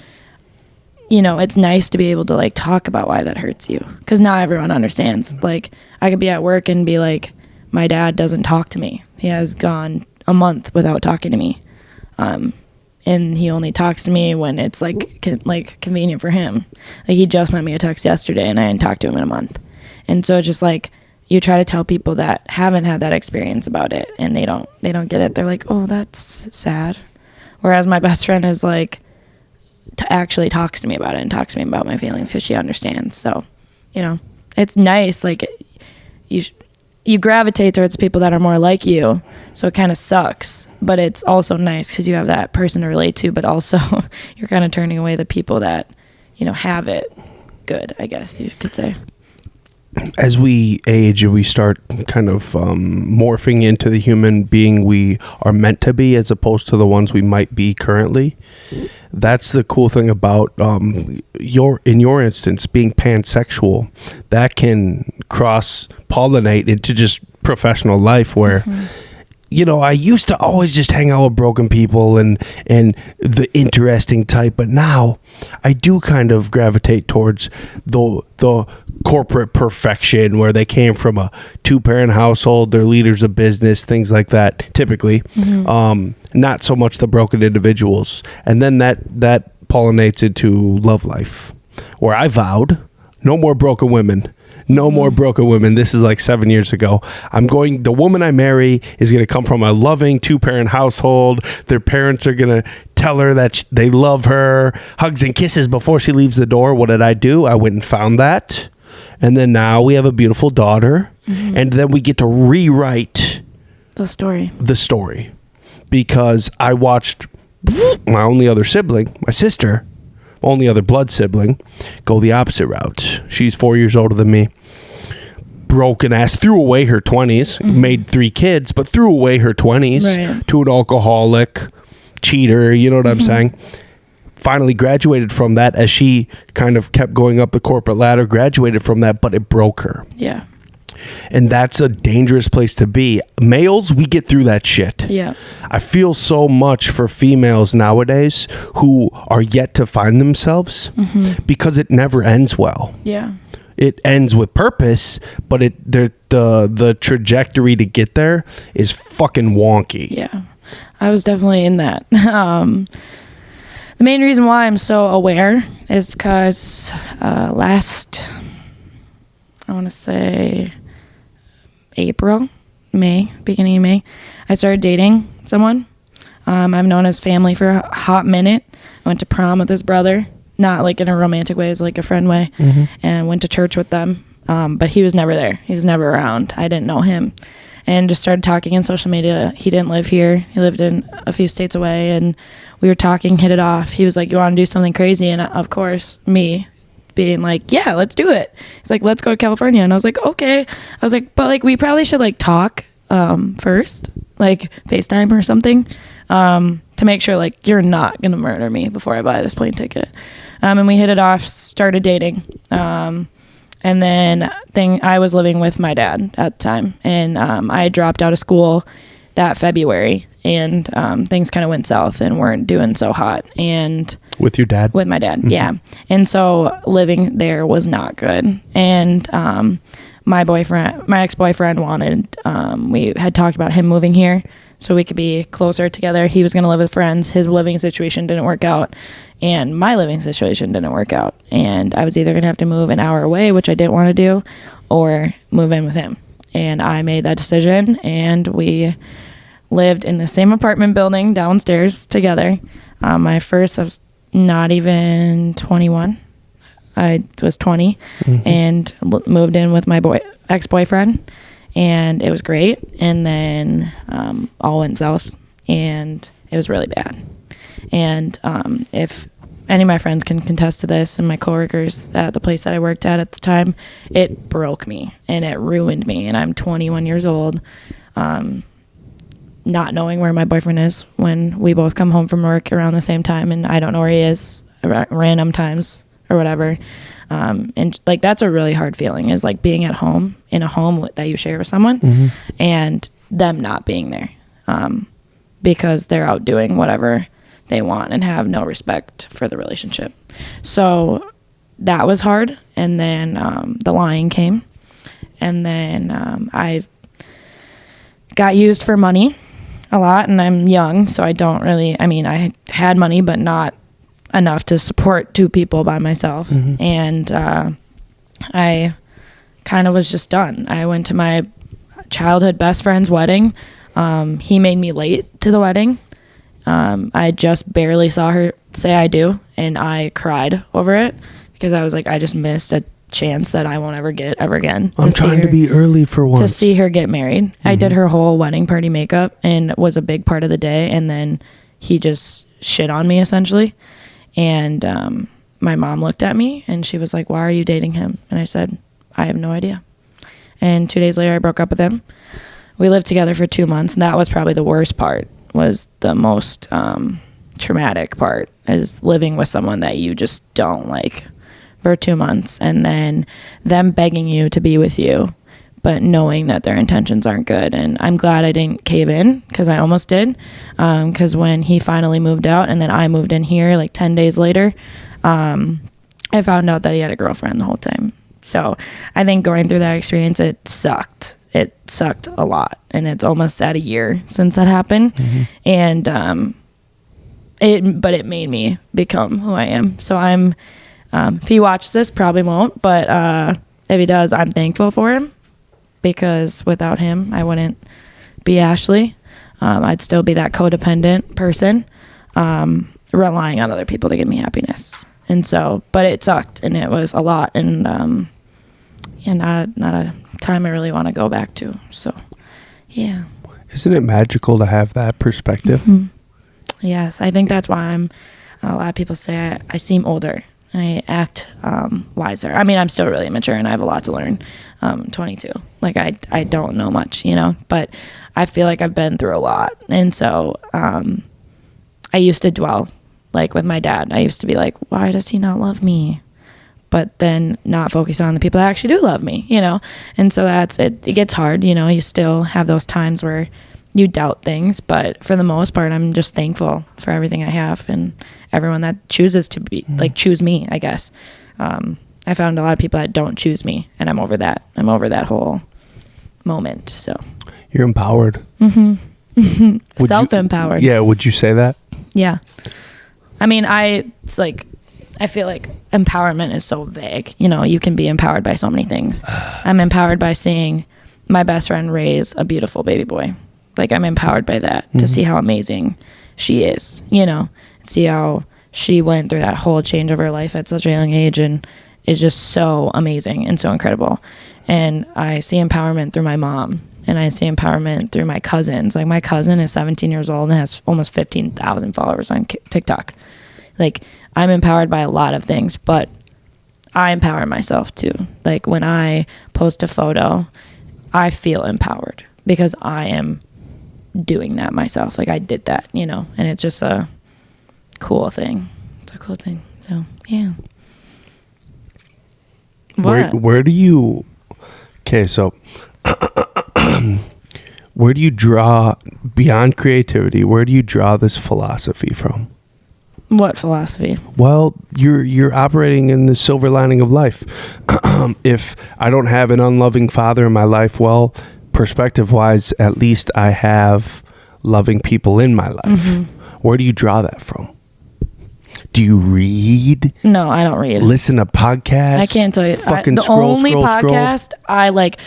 you know, it's nice to be able to, like, talk about why that hurts you, because not everyone understands. Like, I could be at work and be like, my dad doesn't talk to me. He has gone a month without talking to me. And he only talks to me when it's, like, convenient for him. Like, he just sent me a text yesterday, and I didn't talk to him in a month. And so it's just, like, you try to tell people that haven't had that experience about it, and they don't get it. They're like, oh, that's sad. Whereas my best friend is, like, actually talks to me about it and talks to me about my feelings, because she understands. So, you know, it's nice. Like, you gravitate towards people that are more like you, so it kind of sucks, but it's also nice because you have that person to relate to, but also you're kind of turning away the people that, you know, have it good, I guess you could say. As we age and we start kind of morphing into the human being we are meant to be, as opposed to the ones we might be currently, that's the cool thing about in your instance, being pansexual. That can cross-pollinate into just professional life, where you know, I used to always just hang out with broken people and the interesting type, but now I do kind of gravitate towards the corporate perfection, where they came from a 2-parent household, they're leaders of business, things like that, typically. Not so much the broken individuals. And then that pollinates into love life, where I vowed no more broken women, No more broken women. This is like 7 years ago. The woman I marry is going to come from a loving 2-parent household. Their parents are going to tell her that they love her, hugs and kisses before she leaves the door. What did I do? I went and found that. And then now we have a beautiful daughter. And then we get to rewrite the story. Because I watched my only other sibling, my sister, only other blood sibling, go the opposite route. She's 4 years older than me. Broken ass, threw away her 20s, made 3 kids, but threw away her 20s to an alcoholic, cheater, you know what I'm saying? Finally graduated from that as she kind of kept going up the corporate ladder, graduated from that, but it broke her. Yeah. And that's a dangerous place to be. Males, we get through that shit. Yeah. I feel so much for females nowadays who are yet to find themselves because it never ends well. Yeah. It ends with purpose, but the trajectory to get there is fucking wonky. Yeah. I was definitely in that. The main reason why I'm so aware is because last, I want to say beginning of May, I started dating someone. I've known his family for a hot minute. I went to prom with his brother, not like in a romantic way, it's like a friend way, and went to church with them. But he was never there. He was never around. I didn't know him. And just started talking on social media. He didn't live here. He lived in a few states away, and we were talking, hit it off. He was like, you want to do something crazy? And of course, me being like, yeah, let's do it. He's like, let's go to California. And I was like, okay. I was like, but like, we probably should like talk first, like FaceTime or something, to make sure like you're not going to murder me before I buy this plane ticket. And we hit it off, started dating. And then I was living with my dad at the time, and I dropped out of school that February, and things kind of went south and weren't doing so hot. And with your dad? With my dad, yeah. And so living there was not good. And my ex-boyfriend wanted, we had talked about him moving here so we could be closer together. He was going to live with friends. His living situation didn't work out, and my living situation didn't work out. And I was either going to have to move an hour away, which I didn't want to do, or move in with him. And I made that decision, and we lived in the same apartment building downstairs together. I was not even 21. I was 20 and moved in with my ex-boyfriend, and it was great. And then all went south, and it was really bad. And if any of my friends can contest to this, and my coworkers at the place that I worked at the time, it broke me and it ruined me. And I'm 21 years old, not knowing where my boyfriend is when we both come home from work around the same time, and I don't know where he is at random times or whatever. And like, that's a really hard feeling, is like being at home in a home that you share with someone and them not being there, because they're out doing whatever they want and have no respect for the relationship. So that was hard. And then the lying came, and then I got used for money a lot, and I'm young, so I had money, but not enough to support 2 people by myself. And I kind of was just done. I went to my childhood best friend's wedding. He made me late to the wedding. I just barely saw her say I do, and I cried over it because I was like, I just missed a chance that I won't ever get ever again. I'm trying to be early for once. To see her get married. I did her whole wedding party makeup and was a big part of the day, and then he just shit on me essentially. And my mom looked at me and she was like, why are you dating him? And I said, I have no idea. And 2 days later, I broke up with him. We lived together for 2 months, and that was probably the worst part. Was the most traumatic part, is living with someone that you just don't like for 2 months, and then them begging you to be with you, but knowing that their intentions aren't good. And I'm glad I didn't cave in, because I almost did, because when he finally moved out and then I moved in here like 10 days later, I found out that he had a girlfriend the whole time. So I think going through that experience, it sucked. It sucked a lot, and it's almost at a year since that happened. And but it made me become who I am. So I'm if you watch this, probably won't, but If he does, I'm thankful for him, because without him, I wouldn't be Ashley. I'd still be that codependent person, relying on other people to give me happiness. And so, but it sucked, and it was a lot, and not a time I really want to go back to. So, yeah. Isn't it magical to have that perspective? Mm-hmm. Yes, I think that's why a lot of people say I seem older and I act wiser. I mean, I'm still really immature and I have a lot to learn. 22. Like, I don't know much, but I feel like I've been through a lot. And so I used to dwell, like with my dad. I used to be like, why does he not love me? But then not focus on the people that actually do love me, And so that's it. It gets hard, You still have those times where you doubt things, but for the most part, I'm just thankful for everything I have and everyone that chooses to be choose me, I guess. I found a lot of people that don't choose me, and I'm over that. I'm over that whole moment. So you're empowered. Mm-hmm. Self-empowered. Yeah. Would you say that? Yeah. I mean, I feel like empowerment is so vague. You can be empowered by so many things. I'm empowered by seeing my best friend raise a beautiful baby boy. Like, I'm empowered by that to see how amazing she is, see how she went through that whole change of her life at such a young age and is just so amazing and so incredible. And I see empowerment through my mom, and I see empowerment through my cousins. Like, my cousin is 17 years old and has almost 15,000 followers on TikTok. Like, I'm empowered by a lot of things, but I empower myself too. Like, when I post a photo, I feel empowered because I am doing that myself. Like, I did that, and it's just a cool thing. It's a cool thing. So, yeah. Where do you, so where do you draw, beyond creativity, where do you draw this philosophy from? What philosophy? Well, you're operating in the silver lining of life. If I don't have an unloving father in my life, well, perspective-wise, at least I have loving people in my life. Mm-hmm. Where do you draw that from? Do you read? No, I don't read. Listen to podcasts? I can't tell you. Fucking the only podcast I like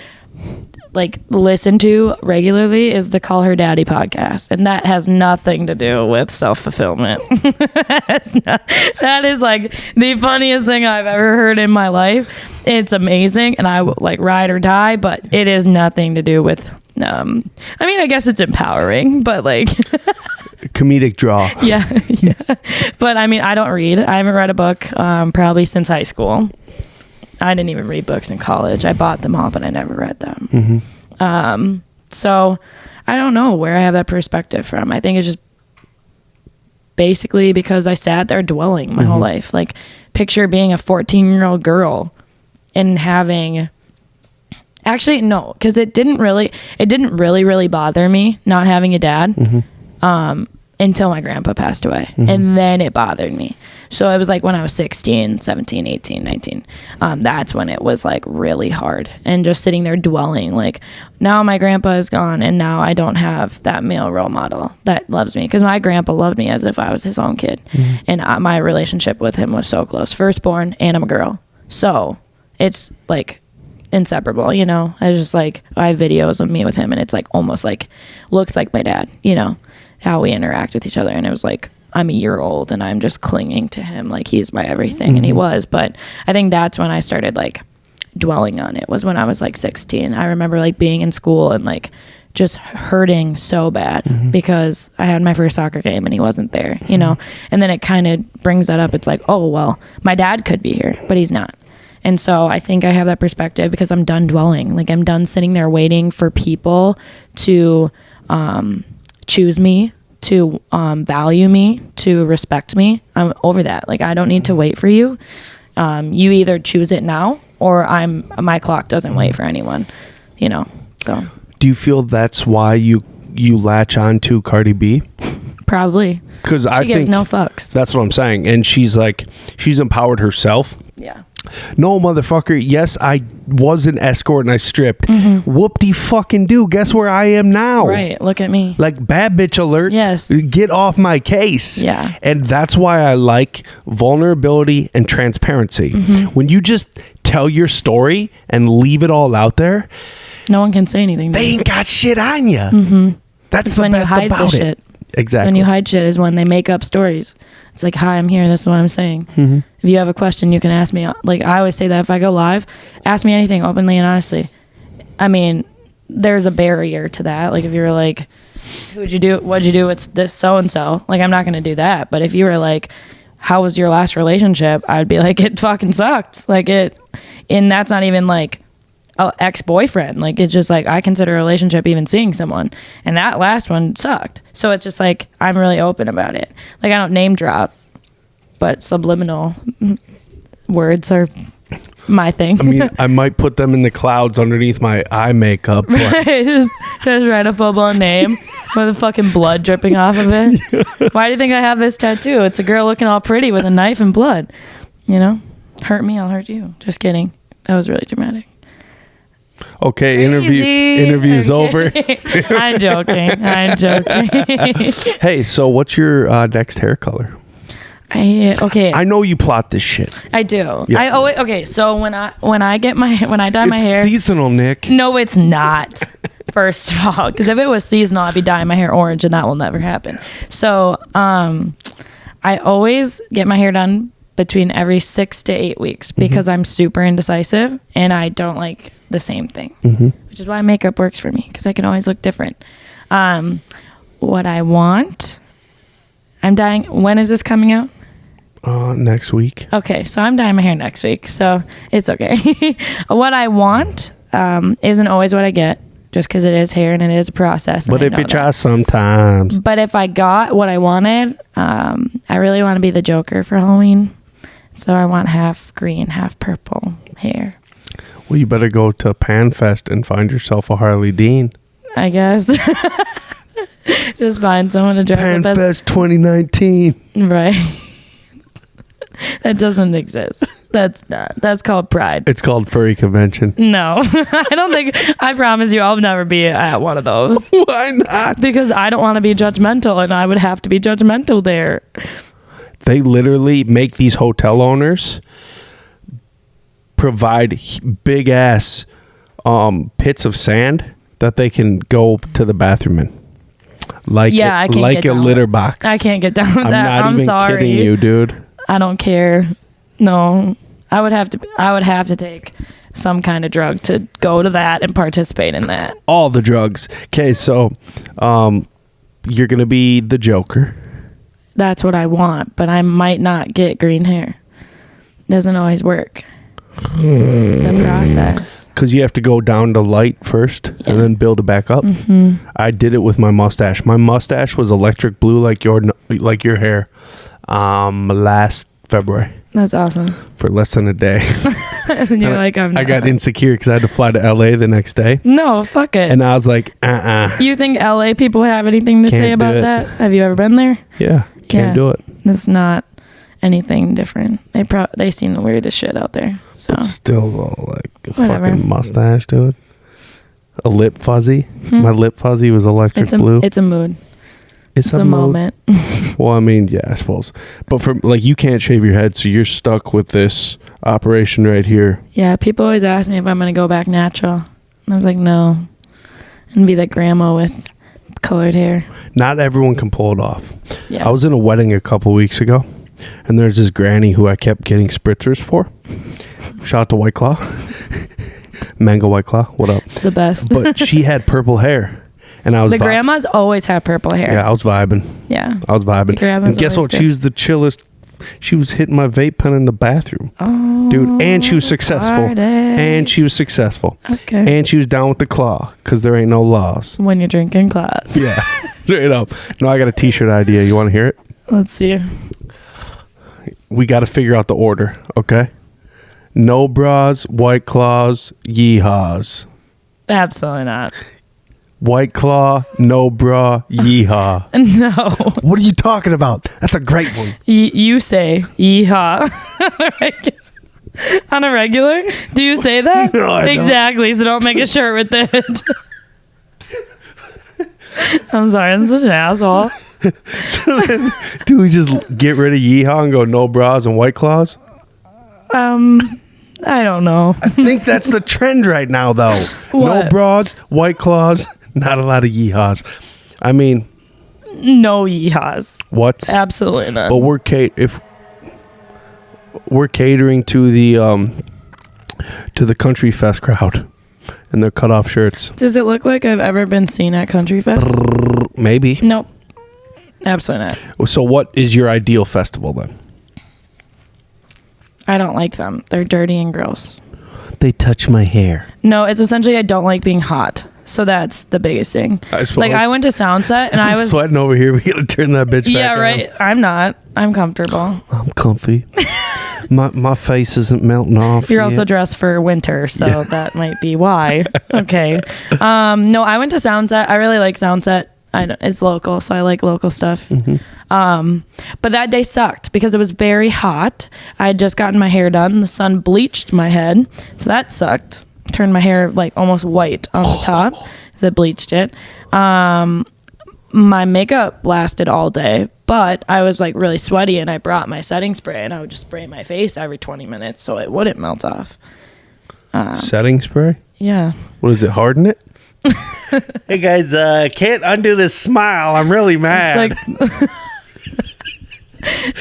listen to regularly is the Call Her Daddy podcast, and that has nothing to do with self-fulfillment. That is like the funniest thing I've ever heard in my life. It's amazing, and I will ride or die, but it is nothing to do with I mean, I guess it's empowering, but comedic draw. Yeah. But I mean, I don't read. I haven't read a book probably since high school. I didn't even read books in college. I bought them all, but I never read them. Mm-hmm. So I don't know where I have that perspective from. I think it's just basically because I sat there dwelling my whole life. Like, picture being a 14-year-old girl and having... Actually, no, because it didn't really bother me not having a dad until my grandpa passed away. Mm-hmm. And then it bothered me. So it was like when I was 16, 17, 18, 19. That's when it was really hard. And just sitting there dwelling, now my grandpa is gone and now I don't have that male role model that loves me. Because my grandpa loved me as if I was his own kid. Mm-hmm. And my relationship with him was so close. Firstborn, and I'm a girl. So it's inseparable, I was just I have videos of me with him and it's almost looks like my dad, how we interact with each other. And it was I'm a year old and I'm just clinging to him he's my everything. Mm-hmm. And he was. But I think that's when I started dwelling on it, was when I was 16. I remember being in school and just hurting so bad because I had my first soccer game and he wasn't there, and then it kind of brings that up. It's oh, well, my dad could be here, but he's not. And so I think I have that perspective because I'm done dwelling. I'm done sitting there waiting for people to choose me, to value me, to respect me. I'm over that. I don't need to wait for you. You either choose it now or my clock doesn't wait for anyone, so. Do you feel that's why you latch on to Cardi B? Probably. Because I think she gives no fucks. That's what I'm saying. And she's empowered herself. Yeah. No, motherfucker. Yes, I was an escort and I stripped. Mm-hmm. Whoop-de-fucking-do. Guess where I am now? Right. Look at me. Bad bitch alert. Yes. Get off my case. Yeah. And that's why I like vulnerability and transparency. Mm-hmm. When you just tell your story and leave it all out there, No one can say anything. they ain't got shit on you. Mm-hmm. That's the when best you hide about the it. shit. Exactly. When you hide shit is when they make up stories. It's like, hi, I'm here. This is what I'm saying. Mm-hmm. If you have a question, you can ask me. Like, I always say that if I go live, ask me anything openly and honestly. I mean, there's a barrier to that. Like, if you were like, what'd you do? It's this so-and-so. Like, I'm not going to do that. But if you were like, how was your last relationship? I'd be like, it fucking sucked. And that's not even like a ex-boyfriend. Like, it's just like, I consider a relationship even seeing someone. And that last one sucked. So it's just like, I'm really open about it. Like, I don't name drop, but subliminal words are my thing. I mean, I might put them in the clouds underneath my eye makeup. But just write a full-blown name with the fucking blood dripping off of it. Why do you think I have this tattoo? It's a girl looking all pretty with a knife and blood. You know? Hurt me, I'll hurt you. Just kidding. That was really dramatic. okay, Crazy. interview's I'm over. kidding. I'm joking. Hey, so what's your next hair color? I know you plot this shit. I do. Yeah. I always okay. So when I dye my hair, It's seasonal, Nick. no, it's not. First of all, because if it was seasonal, I'd be dyeing my hair orange, and that will never happen. So I always get my hair done between every 6 to 8 weeks because I'm super indecisive and I don't like the same thing, which is why makeup works for me because I can always look different. What I want, I'm dyeing. When is this coming out? Next week. Okay, so I'm dyeing my hair next week, so it's okay. What I want isn't always what I get, just because it is hair and it is a process. But if you try sometimes. But if I got what I wanted, I really want to be the Joker for Halloween. So I want half green, half purple hair. Well, you better go to PanFest and find yourself a Harley Dean. I guess. Just find someone to dress up as. PanFest 2019. Right. That doesn't exist. That's called Pride. It's called Furry Convention. No, I don't think. I promise you, I'll never be at one of those. Why not? Because I don't want to be judgmental, and I would have to be judgmental there. They literally make these hotel owners provide big ass pits of sand that they can go to the bathroom in. I can't like get a down litter with, box. I can't get down with I'm that. not I'm even sorry. kidding you, dude. I don't care. No, I would have to take some kind of drug to go to that and participate in that. All the drugs. Okay, so you're gonna be the Joker. That's what I want, but I might not get green hair. Doesn't always work. The process. Because you have to go down to light first and then build it back up. I did it with my mustache. My mustache was electric blue like your hair last February. That's awesome. For less than a day. And you're like, I got insecure because I had to fly to LA the next day. No, fuck it. And I was like, You think LA people have anything to Can't say do about it. that? Have you ever been there? Yeah, can't do it. It's not anything different. They seen the weirdest shit out there. So It's still like a Whatever. fucking mustache, dude. A lip fuzzy. My lip fuzzy was electric blue. It's a mood. It's a mood. moment. Well, I mean, yeah, I suppose. But for like, you can't shave your head, so you're stuck with this operation right here. Yeah, people always ask me if I'm gonna go back natural, and I was like, no, and be that grandma with colored hair. Not everyone can pull it off. Yeah, I was in a wedding a couple weeks ago, and there's this granny who I kept getting spritzers for. Shout out to White Claw. Mango White Claw, what up? It's the best. But she had purple hair, and I was the grandmas always have purple hair. Yeah, I was vibing. Yeah. I was vibing. The grandmas And guess always what? do. She was the chillest. She was hitting my vape pen in the bathroom. Oh, Dude, and she was successful. party. And she was successful. Okay. And she was down with the claw, because there ain't no laws. When you're drinking class. Yeah, straight up. No, I got a t-shirt idea. You want to hear it? Let's see. We got to figure out the order, okay? No bras, White Claws, yeehaws. Absolutely not. White Claw, no bra, yeehaw. No. What are you talking about? That's a great one. You say yeehaw on a regular? Do you say that? No, I don't. Exactly. So don't make a shirt with it. I'm sorry. I'm such an asshole. So then, do we just get rid of yeehaw and go no bras and White Claws? I don't know. I think that's the trend right now, though. No What? bras, White Claws, not a lot of yeehaws. I mean, No yeehaws. what? Absolutely not. But if we're catering to the Country Fest crowd and their cutoff shirts. Does it look like I've ever been seen at Country Fest? Maybe. Nope. Absolutely not. So what is your ideal festival then? I don't like them. They're dirty and gross. They touch my hair. No, it's essentially I don't like being hot. So that's the biggest thing. I suppose. Like I went to Soundset and I I'm was sweating over here. We gotta turn that bitch back yeah, on. right. I'm not. I'm comfortable. I'm comfy. my face isn't melting off. You're yet. also dressed for winter, so that might be why. Okay. No, I went to Soundset. I really like Soundset. It's local, so I like local stuff. But that day sucked because it was very hot. I had just gotten my hair done. The sun bleached my head, so that sucked. Turned my hair like almost white on the top as it bleached it. My makeup lasted all day, but I was like really sweaty, and I brought my setting spray, and I would just spray my face every 20 minutes so it wouldn't melt off. Setting spray? Yeah. What is it? Harden it? Hey guys, can't undo this smile. I'm really mad. It's like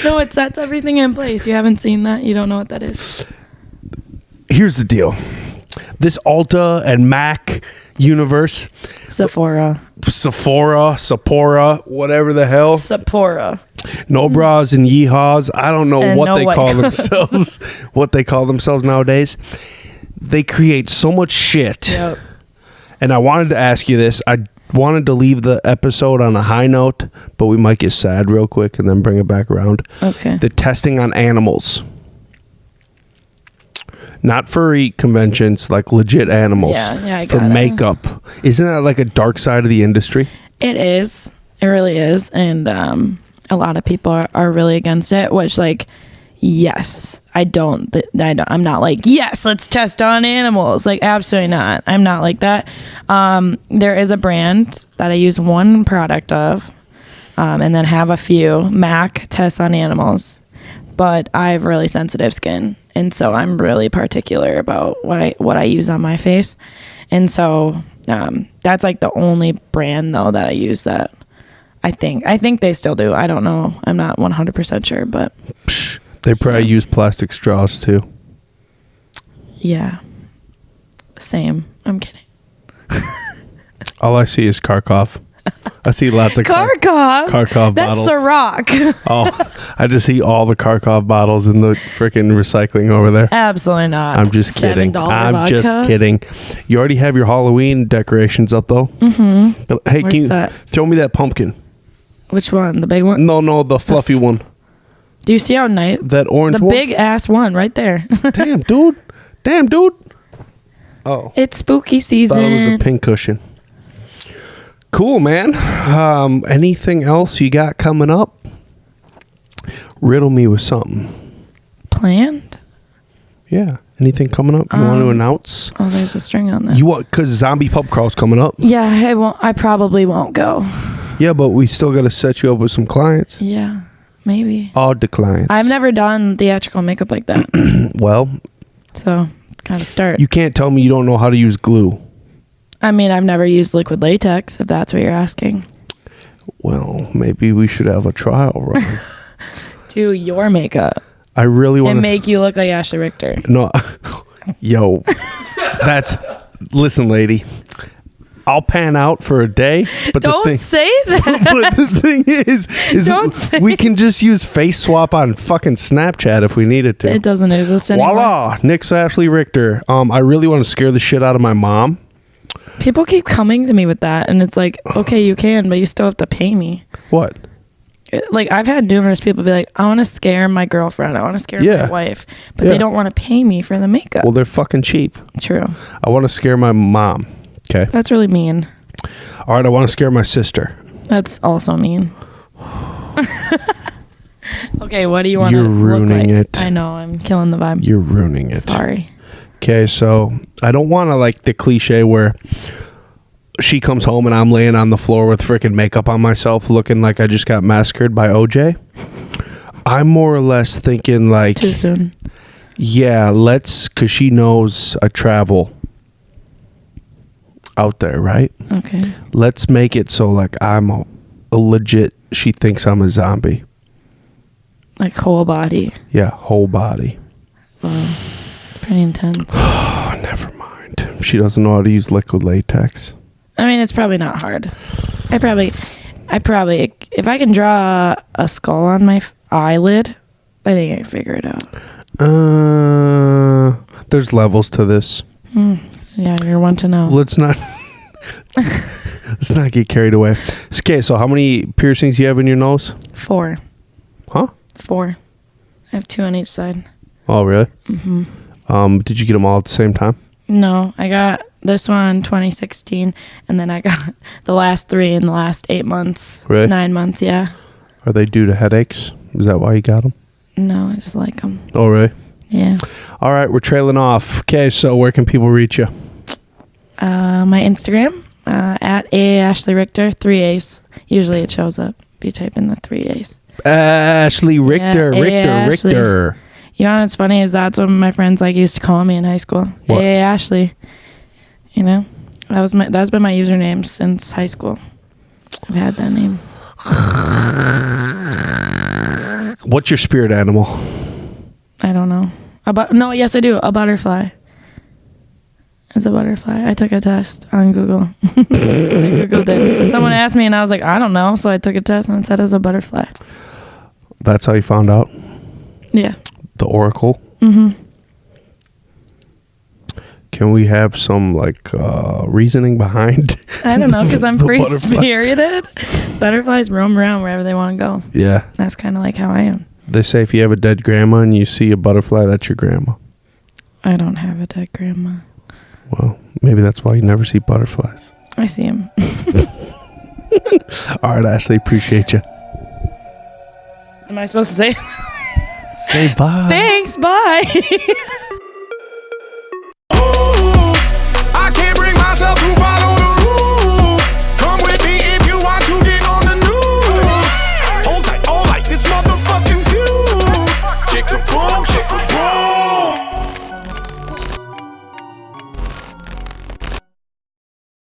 no, it sets everything in place. You haven't seen that? You don't know what that is? Here's the deal. This Ulta and MAC universe, Sephora. Sephora, whatever the hell. Sephora. No bras and yeehaws. I don't know And what no they White call Claws. themselves. What they call themselves nowadays. They create so much shit. Yep. And I wanted to ask you this. I wanted to leave the episode on a high note, but we might get sad real quick and then bring it back around. Okay. The testing on animals. Not furry conventions, like legit animals. Yeah, I for got it. makeup. Isn't that like a dark side of the industry? It is. It really is. And a lot of people are really against it, which like, yes, I'm not like, yes, let's test on animals. Like, absolutely not. I'm not like that. There is a brand that I use one product of, and then have a few MAC tests on animals, but I have really sensitive skin. And so I'm really particular about what I use on my face. And so, that's like the only brand though that I use that I think they still do. I don't know. I'm not 100% sure, but They probably use plastic straws too. yeah. Same. I'm kidding. All I see is Kharkov. I see lots of Kharkov That's bottles. Ciroc. Oh, I just see all the Kharkov bottles in the freaking recycling over there. Absolutely not. I'm just kidding. $7 I'm just vodka? kidding. You already have your Halloween decorations up though. Mm-hmm. Hey, Where's can you that? throw me that pumpkin? Which one? The big one? No, the fluffy one. Do you see how nice? That orange The one. big ass one right there. Damn, dude. Oh, It's spooky season. thought it was a pink cushion. Cool, man. Anything else you got coming up? Riddle me with something. Planned? Yeah. Anything coming up you want to announce? Oh, there's a string on there. You want, because Zombie Pub Crawl's coming up. Yeah, I won't. I probably won't go. Yeah, but we still got to set you up with some clients. Yeah, maybe. Odd to clients. I've never done theatrical makeup like that, Well, so gotta start. you can't tell me you don't know how to use glue. I mean, I've never used liquid latex, if that's what you're asking. Well, maybe we should have a trial run. Do your makeup I really want and to make you look like Ashley Richter. No, yo, listen, lady. I'll pan out for a day, but Don't say that. but the thing is Don't say we can just use face swap on fucking Snapchat if we needed to. It doesn't exist anymore. Voila, Nick's Ashley Richter. I really want to scare the shit out of my mom. People keep coming to me with that, and it's like, okay, you can, but you still have to pay me. What? Like, I've had numerous people be like, I want to scare my girlfriend, I want to scare Yeah. my wife, but Yeah. they don't want to pay me for the makeup. Well, they're fucking cheap. True. I want to scare my mom. Okay. That's really mean. All right. I want to scare my sister. That's also mean. Okay, what do you want to You're ruining look like? it. I know, I'm killing the vibe. You're ruining it. Sorry. Okay, so I don't want to like the cliche where she comes home and I'm laying on the floor with freaking makeup on myself looking like I just got massacred by OJ. I'm more or less thinking like Too soon. Yeah, because she knows I travel out there, right? Okay. Let's make it so like I'm a legit, she thinks I'm a zombie. Like whole body. Yeah, whole body. Wow. It's pretty intense. Oh, never mind. She doesn't know how to use liquid latex. I mean, it's probably not hard. I probably, if I can draw a skull on my eyelid, I think I can figure it out. There's levels to this. Yeah, you're one to know. Let's not get carried away. Okay, so how many piercings you have in your nose? 4. Huh? 4. I have 2 on each side. Oh, really? Mm-hmm. Did you get them all at the same time? No, I got this one 2016, and then I got the last 3 in the last 8 months. Really? 9 months, yeah. Are they due to headaches? Is that why you got them? No, I just like them. Oh, really? Yeah. All right, we're trailing off. Okay, so where can people reach you? My Instagram, at Ashley Richter, 3 A's. Usually it shows up. You type in the 3 A's. Ashley Richter, Yeah, Ashley. Richter. You know what's funny is that's what my friends like used to call me in high school. What? Hey, Ashley. You know, that's been my username since high school. I've had that name. What's your spirit animal? I don't know. No, yes I do. A butterfly. It's a butterfly. I took a test on Google. I Googled it. Someone asked me and I was like, I don't know. So I took a test and it said it was a butterfly. That's how you found out? Yeah. The oracle? Mm-hmm. Can we have some reasoning behind? I don't know, because I'm the free butterfly? spirited. Butterflies roam around wherever they want to go. Yeah. That's kind of like how I am. They say if you have a dead grandma and you see a butterfly, that's your grandma. I don't have a dead grandma. Well, maybe that's why you never see butterflies. I see him. All right, Ashley, appreciate you. Am I supposed to say? Say bye. Thanks, bye.